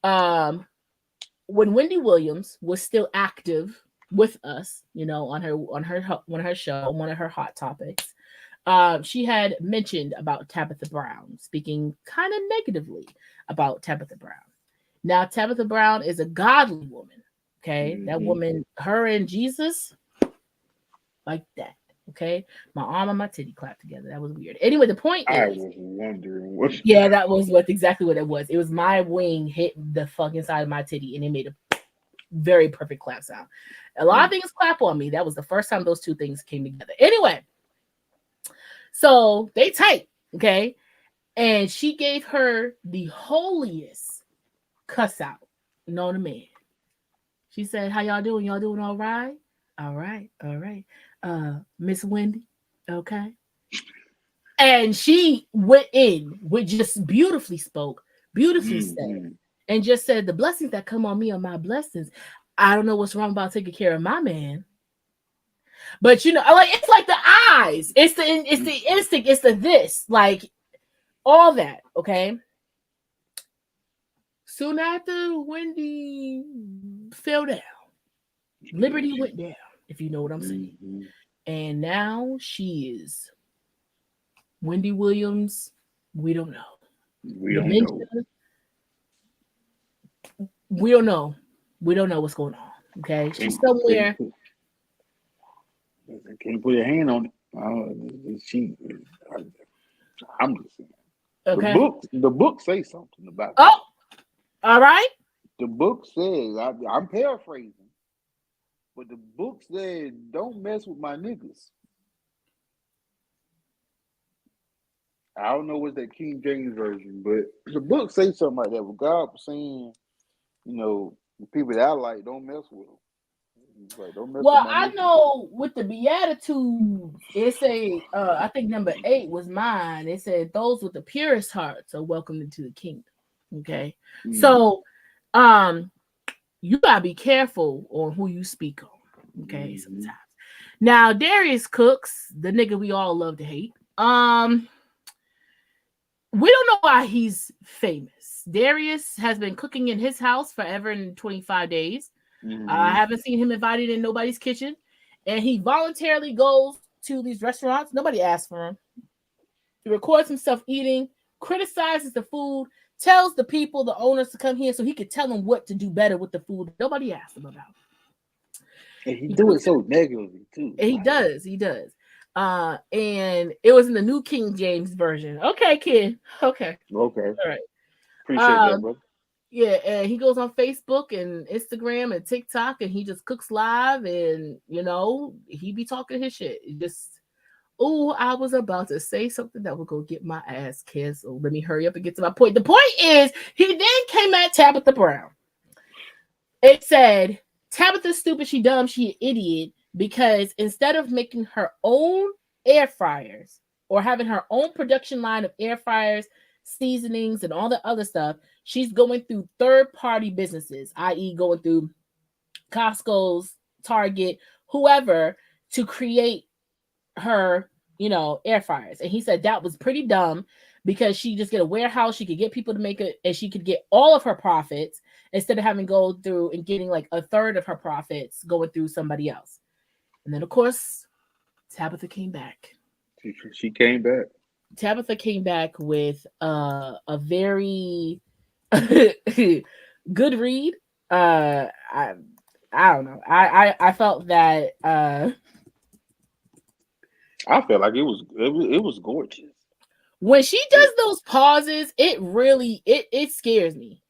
when Wendy Williams was still active with us, you know, on her show, one of her hot topics, she had mentioned about Tabitha Brown, speaking kind of negatively about Tabitha Brown. Now, Tabitha Brown is a godly woman. Okay, that woman, her and Jesus, like that. Okay, my arm and my titty clapped together. That was weird. Anyway, the point is, I was wondering what. yeah, that was exactly what it was. It was my wing hit the fucking side of my titty, and it made a very perfect clap sound. A lot of things clap on me. That was the first time those two things came together. Anyway, so they tight, okay, and she gave her the holiest cuss out known to man. She said, "How y'all doing? Y'all doing all right? All right, all right. Miss Wendy, okay." And she went in with just beautifully spoke, beautifully said, and just said, "The blessings that come on me are my blessings. I don't know what's wrong about taking care of my man." But you know, like it's like the eyes, it's the instinct, it's the this, like all that, okay? Soon after Wendy fell down, Liberty went down, if you know what I'm saying. And now she is Wendy Williams. We don't know. We don't know. We don't know. We don't know what's going on. Okay, she's somewhere. Can't put a hand on it. I'm just saying. Okay. The book says something about. Oh, all right. The book says, I'm paraphrasing, but the book said, "Don't mess with my niggas." I don't know what's that King James version, but the book says something like that. But God was saying, you know, the people that I like, don't mess with them. Like, don't mess Well, with my I niggas. know with the Beatitudes, it say, I think number 8 was mine. It said, "Those with the purest hearts are welcomed into the kingdom." Okay, so you gotta be careful on who you speak on. Okay, sometimes. Now Darius Cooks, the nigga we all love to hate. We don't know why he's famous. Darius has been cooking in his house forever in 25 days. I haven't seen him invited in nobody's kitchen. And he voluntarily goes to these restaurants. Nobody asked for him. He records himself eating, criticizes the food, tells the people, the owners, to come here so he could tell them what to do better with the food nobody asked him about. And he do it so negatively, too. He does. And it was in the New King James Version. Okay, kid. Okay. All right. Appreciate that, brother. Yeah, and he goes on Facebook and Instagram and TikTok, and he just cooks live, and you know, he be talking his shit. I was about to say something that would go get my ass canceled. Let me hurry up and get to my point. The point is, he then came at Tabitha Brown. It said, "Tabitha's stupid, she dumb, she an idiot, because instead of making her own air fryers or having her own production line of air fryers, seasonings, and all the other stuff, she's going through third-party businesses, i.e. going through Costco's, Target, whoever, to create her, you know, air fryers." And he said that was pretty dumb because she just get a warehouse, she could get people to make it, and she could get all of her profits instead of having to go through and getting like a third of her profits going through somebody else. And then, of course, Tabitha came back. She came back. Tabitha came back with a very good read. I don't know. I felt that I felt like it was gorgeous. When she does those pauses, it really it scares me.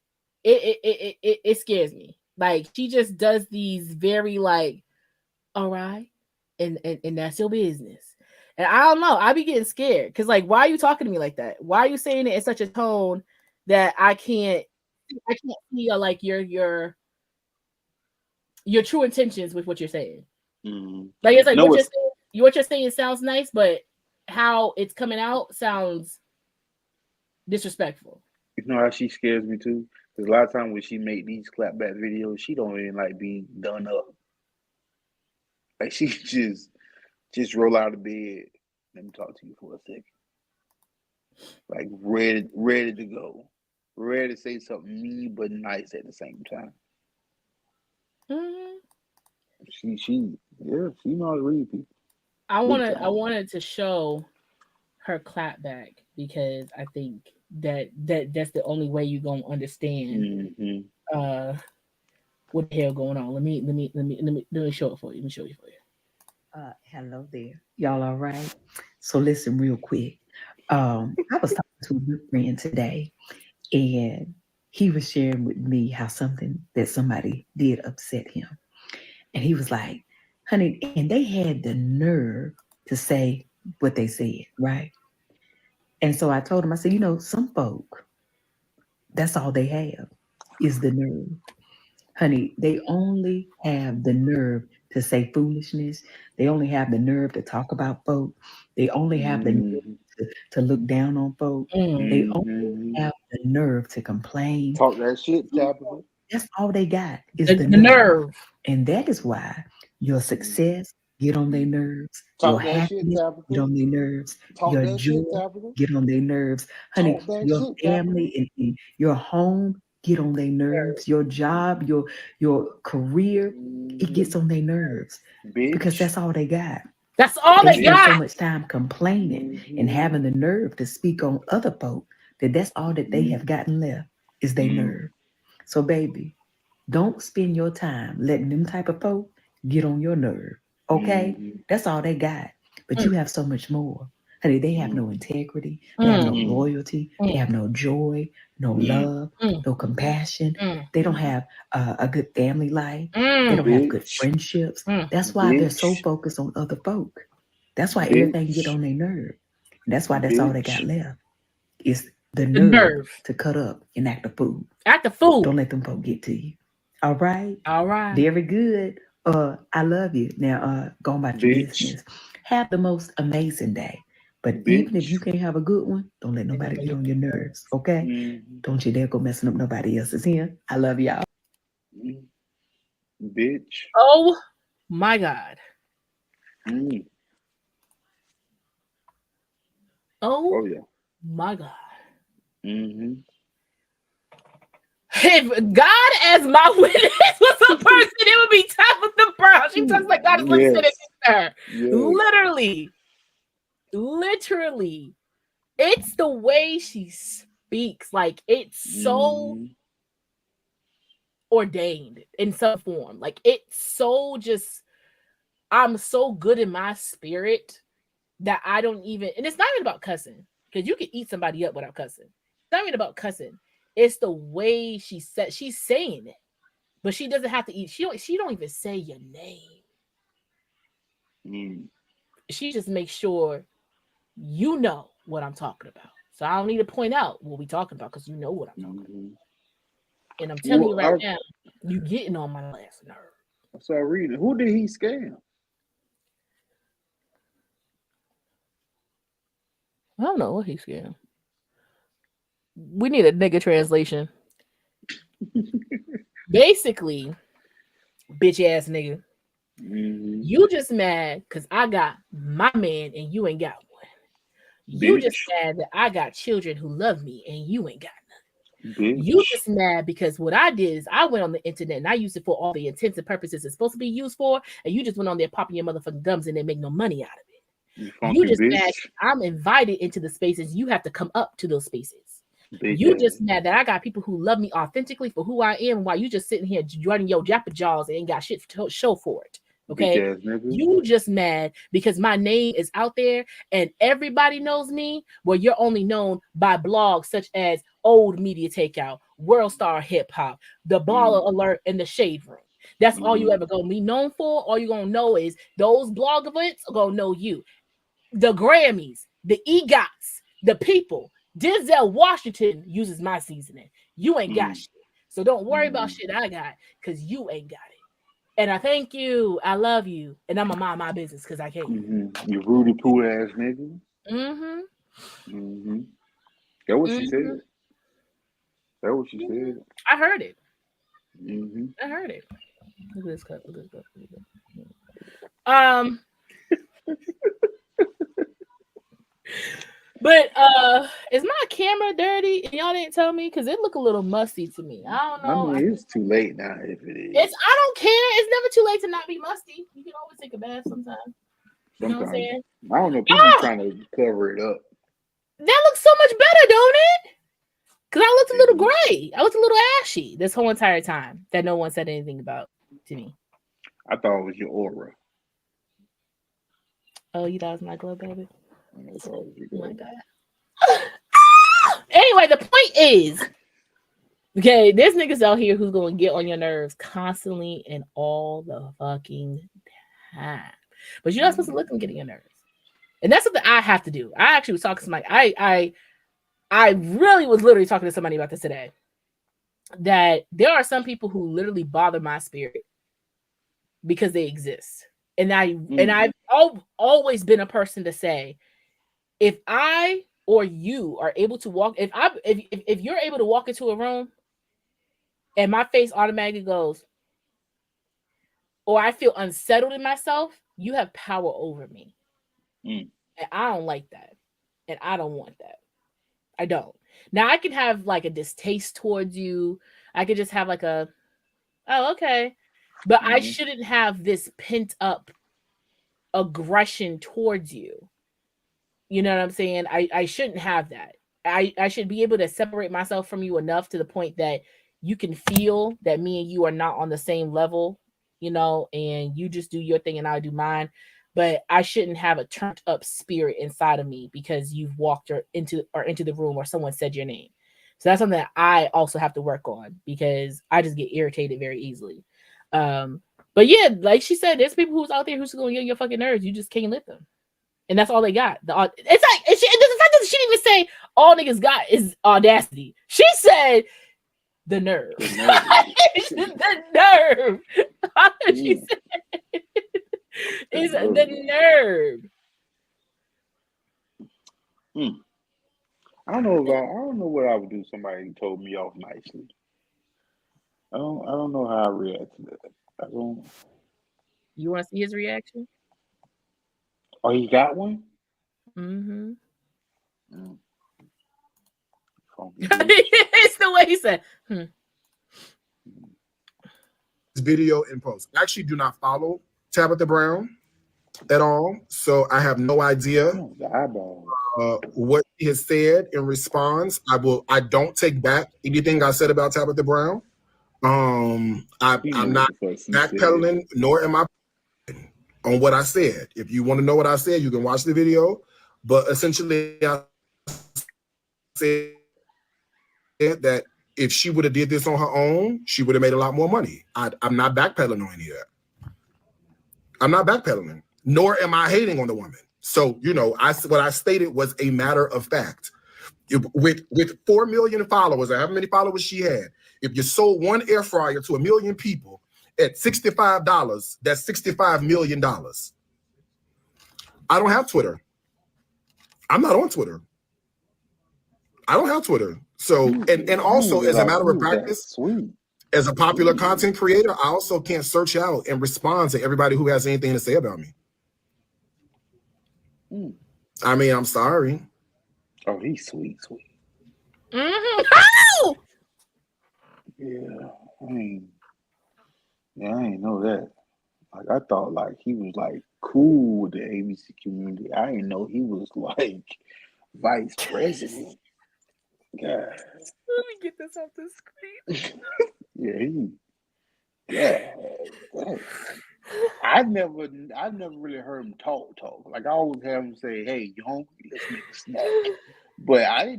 It scares me. Like she just does these very like, all right, and that's your business. And I don't know. I be getting scared because like, why are you talking to me like that? Why are you saying it in such a tone that I can't see like your true intentions with what you're saying? Like it's like what you're saying sounds nice, but how it's coming out sounds disrespectful. You know how she scares me too? Because a lot of times when she make these clapback videos, she don't even like be done up. Like she just roll out of bed. Let me talk to you for a second. Like ready to go, ready to say something mean but nice at the same time. Mhm. She know how to read people. I Big time. wanted to show her clap back because I think that's the only way you're gonna understand Mm-hmm. what the hell going on. Let me show it for you. Let me show you for you. Hello there. Y'all all right? So listen real quick. I was talking to a good friend today, and he was sharing with me how something that somebody did upset him. And he was like, honey, and they had the nerve to say what they said, right? And so I told him, I said, some folk, that's all they have is the nerve. Honey, they only have the nerve to say foolishness. They only have the nerve to talk about folk. They only have the nerve to look down on folk. They only have the nerve to complain. Talk that shit, Tabitha. That's all they got is The nerve. And that is why your success get on their nerves. Talk Your that shit, happiness Tabitha. get on their nerves. Talk Your that joy shit, Tabitha. get on their nerves. Honey, Talk that your shit, family and your home get on their nerves. Your job, your career, it gets on their nerves. Bitch. Because that's all they got. That's all they spend so got. much time complaining and having the nerve to speak on other folk that's all that they have gotten left is their nerve. So baby, don't spend your time letting them type of folk get on your nerve. Okay? That's all they got. But you have so much more. Honey, they have no integrity. They have no loyalty. They have no joy, no love, no compassion. They don't have a good family life. They don't have good friendships. That's why they're so focused on other folk. That's why everything get on their nerve. And that's why that's all they got left. Is the nerve to cut up and act a fool. Act a fool. Don't let them folk get to you. All right? All right. Very good. I love you. Now, go about your business. Have the most amazing day. But even if you can't have a good one, don't let nobody get on your nerves, okay? Don't you dare go messing up nobody else's here. I love y'all. Bitch. Oh, my God. Oh yeah. My God. If God as my witness was a person, it would be Tabitha Brown. She talks like God is listening to her. Yes. Literally. It's the way she speaks. Like, it's so ordained in some form. Like, it's so just, I'm so good in my spirit that I don't even, and it's not even about cussing, because you can eat somebody up without cussing. It's not even about cussing. It's the way she said, she's saying it, but she doesn't have to eat. She don't even say your name. She just makes sure you know what I'm talking about. So I don't need to point out what we're talking about, because you know what I'm talking about. And I'm telling you right now, you getting on my last nerve. I saw reading. Who did he scam? I don't know what he scammed. We need a nigga translation. Basically, bitch ass nigga. You just mad because I got my man and you ain't got one. You just mad that I got children who love me and you ain't got none. You just mad because what I did is I went on the internet and I used it for all the intents and purposes it's supposed to be used for, and you just went on there popping your motherfucking gums and they make no money out of it. You just mad I'm invited into the spaces. You have to come up to those spaces. You just mad that I got people who love me authentically for who I am, while you just sitting here running your jappa jaws and ain't got shit to show for it. Okay, you just mad because my name is out there and everybody knows me. Well, you're only known by blogs such as Old Media Takeout, World Star Hip Hop, The Baller Alert, and The Shade Room. That's all you ever gonna be known for. All you're gonna know is those blog events are gonna know you. The Grammys, the EGOTs, the people. Denzel Washington uses my seasoning. You ain't got shit. So don't worry about shit I got, because you ain't got it. And I thank you. I love you. And I'm going to mind my business because I can't. You Rudy Poo ass nigga. That what she said. That what she said? I heard it. Mm-hmm. I heard it. Look at this cup. Look at this cup. But is my camera dirty? And y'all didn't tell me because it look a little musty to me. I don't know. I mean, it's too late now if it is. I don't care. It's never too late to not be musty. You can always take a bath sometime. You know what I'm saying? I don't know. People trying to cover it up. That looks so much better, don't it? Because I looked a little gray. I looked a little ashy this whole entire time that no one said anything about to me. I thought it was your aura. Oh, you thought it was my glow, baby? Oh my God. Anyway, the point is, okay, there's niggas out here who's going to get on your nerves constantly and all the fucking time. But you're not supposed to let them get on your nerves. And that's something I have to do. I actually was talking to somebody. I really was literally talking to somebody about this today. That there are some people who literally bother my spirit because they exist. And I've always been a person to say, if I or you are able to walk, if you're able to walk into a room and my face automatically goes, or I feel unsettled in myself, you have power over me. And I don't like that. And I don't want that. I don't. Now I can have like a distaste towards you. I could just have like oh, okay. But I shouldn't have this pent up aggression towards you. You know what I'm saying? I shouldn't have that. I should be able to separate myself from you enough to the point that you can feel that me and you are not on the same level, you know, and you just do your thing and I do mine. But I shouldn't have a turned up spirit inside of me because you've walked into the room or someone said your name. So that's something that I also have to work on because I just get irritated very easily. But yeah, like she said, there's people who's out there who's going to get on your fucking nerves. You just can't let them. And that's all they got. It's like the fact that she didn't even say all niggas got is audacity. She said the nerve. The nerve. She said it's the nerve. I don't know what I would do if somebody told me off nicely. I don't know how I react to that. I don't. You want to see his reaction? Oh, he got one? Mm-hmm. It's the way he said, This video in post. I actually do not follow Tabitha Brown at all, so I have no idea what he has said in response. I don't take back anything I said about Tabitha Brown. I'm not backpedaling, nor am I on what I said. If you want to know what I said, you can watch the video. But essentially, I said that if she would have did this on her own, she would have made a lot more money. I'm not backpedaling on any of that. I'm not backpedaling, nor am I hating on the woman. So, you know, what I stated was a matter of fact. With 4 million followers, or however many followers she had, if you sold one air fryer to 1 million people at $65, that's $65 million. I don't have Twitter. I'm not on Twitter. I don't have Twitter. So, and also as a matter of practice, as a popular content creator, I also can't search out and respond to everybody who has anything to say about me. I mean, I'm sorry. Oh, he's sweet. mm-hmm. Oh! Yeah, I ain't know that. Like, I thought like he was like cool with the ABC community. I didn't know he was like vice president. God. Let me get this off the screen. I've never really heard him talk. Like I always have him say, "Hey, you hungry? Let's make a snack." But I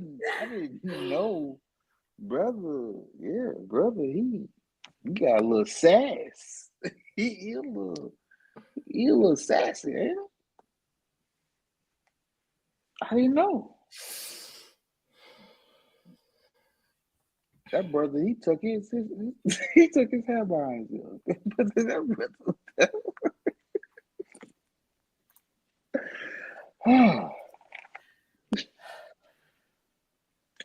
didn't know, brother. Yeah, brother. He got a little sass. he a little sassy, ain't he? I didn't know. That brother, he took his hair behind him.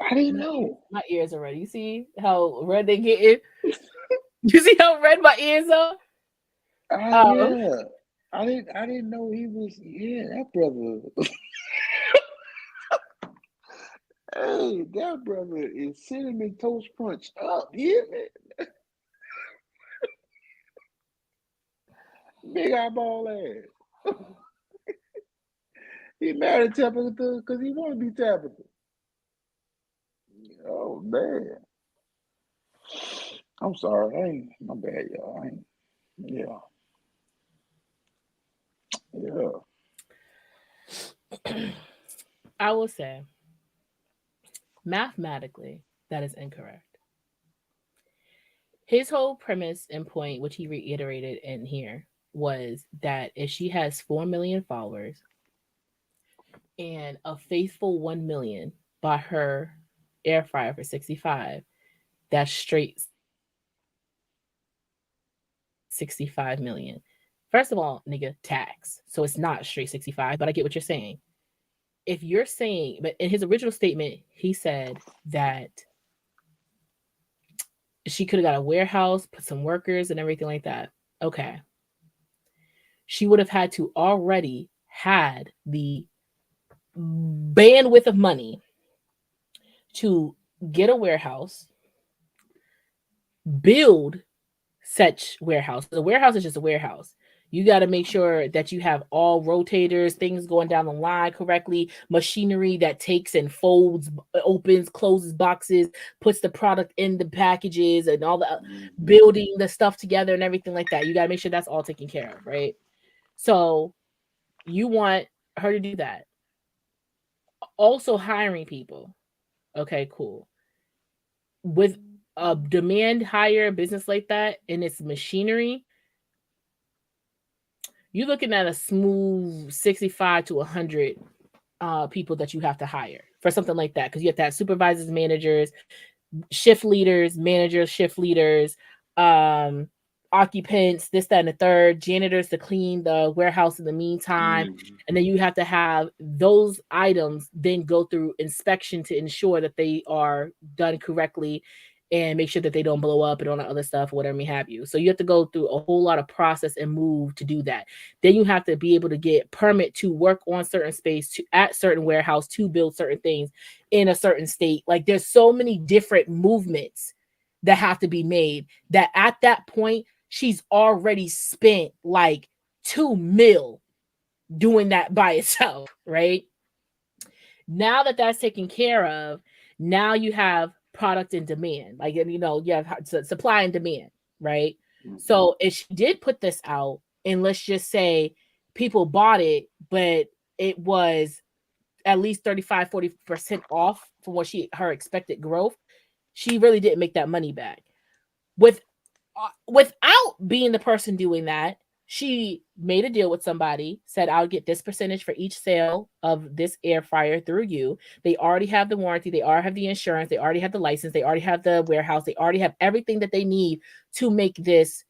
I didn't know. My ears are red. You see how red they getting? You see how red my ears are? Yeah. I didn't know he was. Yeah, that brother. Hey, that brother is cinnamon toast crunch up. Yeah, man. Big eyeball ass. He married Tabitha because he want to be Tabitha. Oh man. I'm sorry. I ain't my bad, y'all. I ain't, yeah. Yeah. I will say, mathematically, that is incorrect. His whole premise and point, which he reiterated in here, was that if she has 4 million followers and a faithful 1 million bought her air fryer for 65, that's straight 65 million. First of all, nigga, tax. So it's not straight 65, but I get what you're saying. If you're saying, but in his original statement, he said that she could have got a warehouse, put some workers and everything like that. Okay. She would have had to already had the bandwidth of money to get a warehouse, build such warehouse. The warehouse is just a warehouse. You got to make sure that you have all rotators, things going down the line correctly, machinery that takes and folds, opens, closes boxes, puts the product in the packages and all the building the stuff together and everything like that. You got to make sure that's all taken care of, right? So you want her to do that. Also hiring people. Okay, cool. With a demand higher business like that and its machinery, you're looking at a smooth 65 to 100 people that you have to hire for something like that, because you have to have supervisors, managers, shift leaders, managers, shift leaders, occupants, this, that, and the third, janitors to clean the warehouse in the meantime. And then you have to have those items then go through inspection to ensure that they are done correctly and make sure that they don't blow up and all that other stuff, whatever may have you. So you have to go through a whole lot of process and move to do that. Then you have to be able to get permit to work on certain space, to at certain warehouse, to build certain things in a certain state. Like there's so many different movements that have to be made that at that point, she's already spent like 2 mil doing that by itself, right? Now that that's taken care of, now you have product and demand. Like, you know, you have supply and demand, right? So if she did put this out, and let's just say people bought it, but it was at least 35-40% off from what her expected growth, she really didn't make that money back. Without being the person doing that, she made a deal with somebody, said, I'll get this percentage for each sale of this air fryer through you. They already have the warranty. They already have the insurance. They already have the license. They already have the warehouse. They already have everything that they need to make this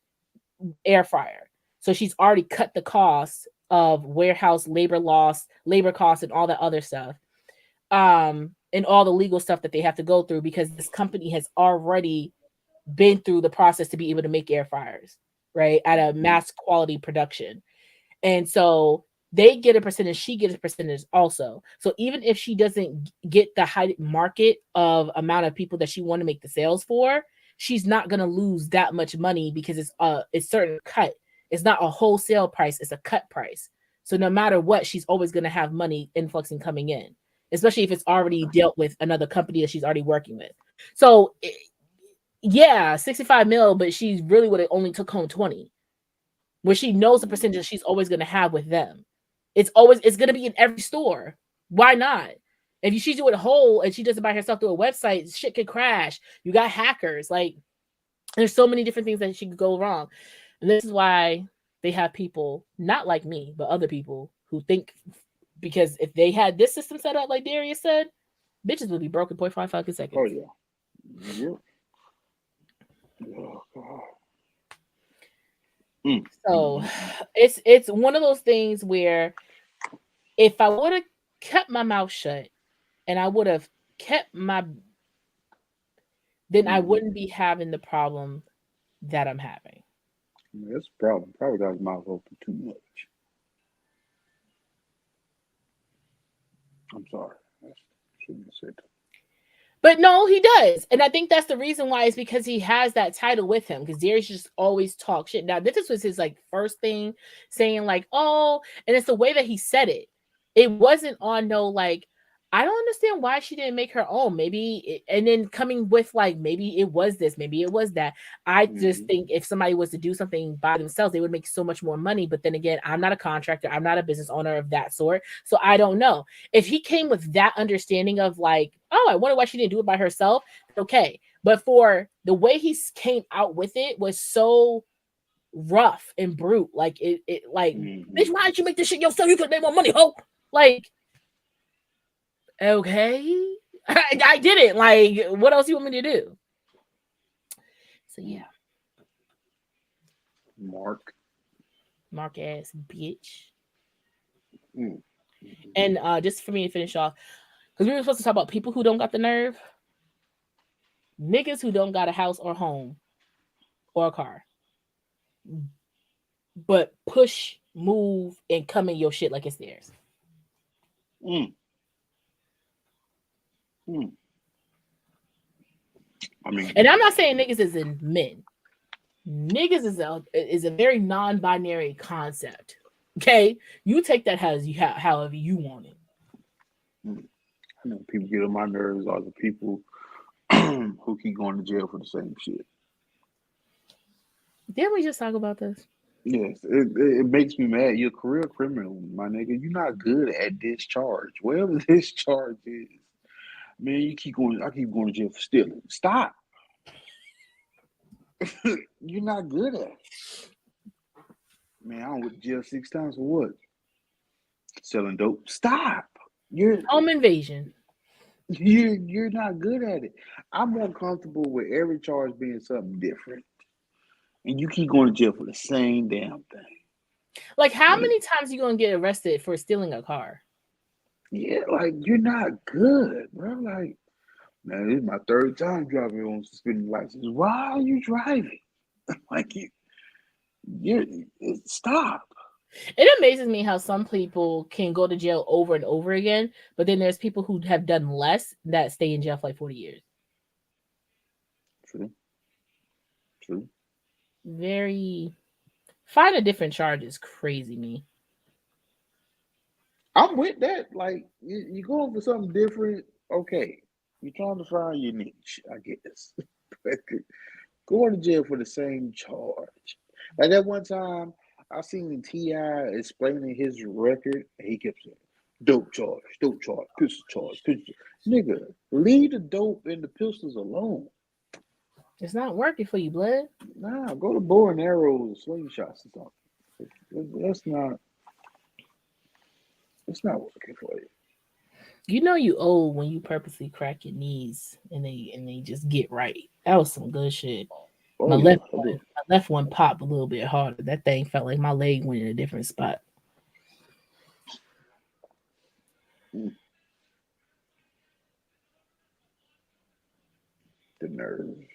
air fryer. So she's already cut the cost of warehouse labor costs and all that other stuff. And all the legal stuff that they have to go through, because this company has already been through the process to be able to make air fryers, right, at a mass quality production. And so they get a percentage, she gets a percentage also. So even if she doesn't get the high market of amount of people that she want to make the sales for, she's not going to lose that much money, because it's certain cut. It's not a wholesale price, it's a cut price. So no matter what, she's always going to have money influxing coming in, especially if it's already dealt with another company that she's already working with. So yeah, 65 mil, but she really would have only took home 20, where she knows the percentage she's always going to have with them. It's going to be in every store. Why not? If she do it whole and she does it by herself through a website, shit could crash. You got hackers. Like, there's so many different things that she could go wrong. And this is why they have people, not like me, but other people who think, because if they had this system set up, like Darius said, bitches would be broke in 0.5 fucking seconds. Oh, yeah. Yep. Oh, God. So it's one of those things where if I would have kept my mouth shut and I would have kept my, then I wouldn't be having the problem that I'm having. That's a problem. Probably got his mouth open too much. I'm sorry. I shouldn't have said that. But no, he does. And I think that's the reason why, is because he has that title with him, because Darius just always talk shit. Now, this was his like first thing saying like, oh, and it's the way that he said it. It wasn't on no like, I don't understand why she didn't make her own. Maybe, and then coming with like, maybe it was this, maybe it was that. I just think if somebody was to do something by themselves, they would make so much more money. But then again, I'm not a contractor. I'm not a business owner of that sort. So I don't know. If he came with that understanding of like, oh, I wonder why she didn't do it by herself. Okay. But for the way he came out with it was so rough and brute. Like it like, bitch, why did you make this shit yourself? You could make more money, ho. Like, okay. I didn't. Like, what else you want me to do? So yeah. Mark ass bitch. And just for me to finish off, because we were supposed to talk about people who don't got the nerve. Niggas who don't got a house or home or a car, but push, move, and come in your shit like it's theirs. I mean, and I'm not saying niggas is in men. Niggas is a very non-binary concept. Okay, you take that however you want it. I know people get on my nerves are the people who keep going to jail for the same shit. Didn't we just talk about this? Yes, it makes me mad. You're a career criminal, my nigga. You're not good at this charge. Whatever this charge is, man, I keep going to jail for stealing. Stop. You're not good at it. Man, I went to jail 6 times for what? Selling dope. Stop. Home invasion. You're not good at it. I'm more comfortable with every charge being something different. And you keep going to jail for the same damn thing. Like, how many times are you going to get arrested for stealing a car? Yeah, like, you're not good, bro. Like, man, this is my 3rd time driving on suspended license. Why are you driving? Like, stop. It amazes me how some people can go to jail over and over again, but then there's people who have done less that stay in jail for like 40 years. True. Find a different charge is crazy me. I'm with that. Like, you're going for something different. Okay. You're trying to find your niche, I guess. Going to jail for the same charge. Like that one time, I seen T.I. explaining his record, and he kept saying, dope charge, pistol charge. Nigga, leave the dope and the pistols alone. It's not working for you, blood. Nah, go to bow and arrows, slingshots or something. It's not working for you. You know you old when you purposely crack your knees and they just get right. That was some good shit. My left one popped a little bit harder. That thing felt like my leg went in a different spot. The nerves.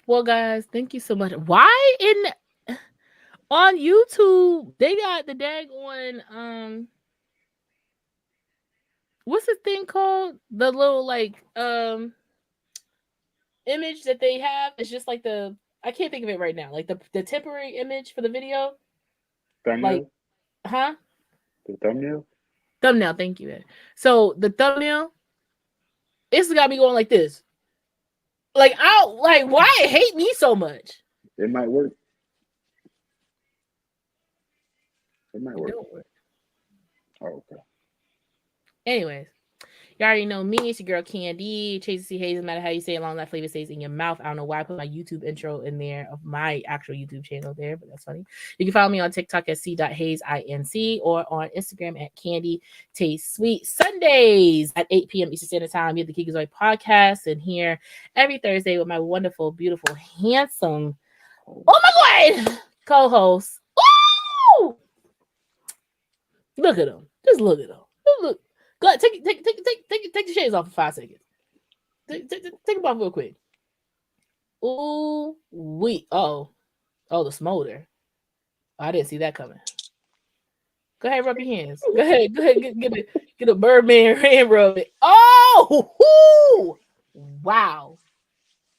Well, guys, thank you so much. Why on YouTube they got the daggone what's the thing called? The little like image that they have. It's just like I can't think of it right now. Like the temporary image for the video. Thumbnail? Like, The thumbnail? Thumbnail, thank you. So the thumbnail, it's got me going like this. Like, why it hate me so much? It might work. It don't work. Oh, okay. Anyways, you already know me. It's your girl Candy. Chase C. Hayes. No matter how you say it, long that flavor stays in your mouth. I don't know why I put my YouTube intro in there of my actual YouTube channel there, but that's funny. You can follow me on TikTok at c.hayes.inc or on Instagram at Candy Taste Sweet. Sundays at 8 p.m. Eastern Standard Time. We have the Geekazoid podcast, and here every Thursday with my wonderful, beautiful, handsome, oh my God, co-host. Woo! Look at him. Just look at him. Look. Go ahead, take the shades off for 5 seconds. Take them off real quick. Ooh, oh, the smolder. Oh, I didn't see that coming. Go ahead, rub your hands. Go ahead, get a Birdman hand rub it. Oh, whoo! Wow.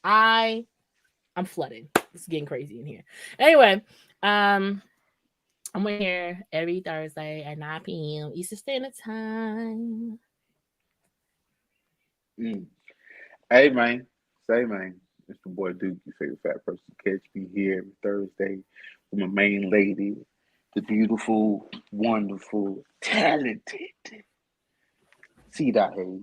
I'm flooded. It's getting crazy in here. Anyway, I'm here every Thursday at 9 p.m. Eastern Standard Time. Hey, man. Say, man. It's the boy Duke, your favorite fat person. Catch me here every Thursday with my main lady, the beautiful, wonderful, talented C. Hayes. You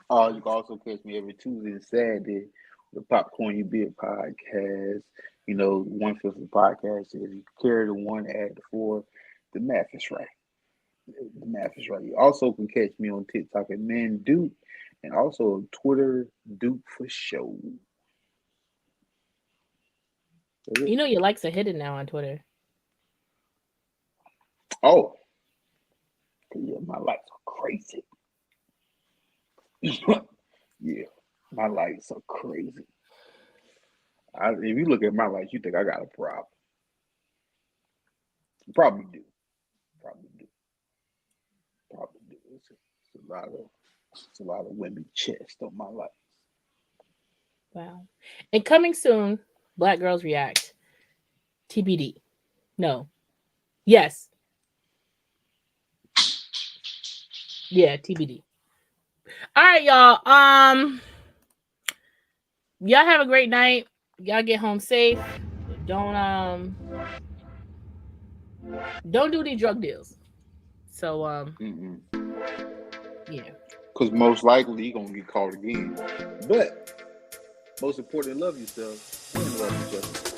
can also catch me every Tuesday and Saturday with the Popcorn You Big podcast. You know, 1/5 of the podcast is you carry the one, add the 4. The math is right. The math is right. You also can catch me on TikTok at Man Duke and also on Twitter, Duke for Show. You know your likes are hidden now on Twitter. Oh. Yeah, my likes are crazy. Yeah, my likes are crazy. If you look at my likes, you think I got a problem. Probably do. It's a lot of women chest on my likes. Wow. And coming soon, Black Girls React. TBD. No. Yes. Yeah, TBD. All right, y'all. Y'all have a great night. Y'all get home safe. Don't do any drug deals. So yeah. Because most likely you're gonna get caught again. But most important, love yourself and love each other.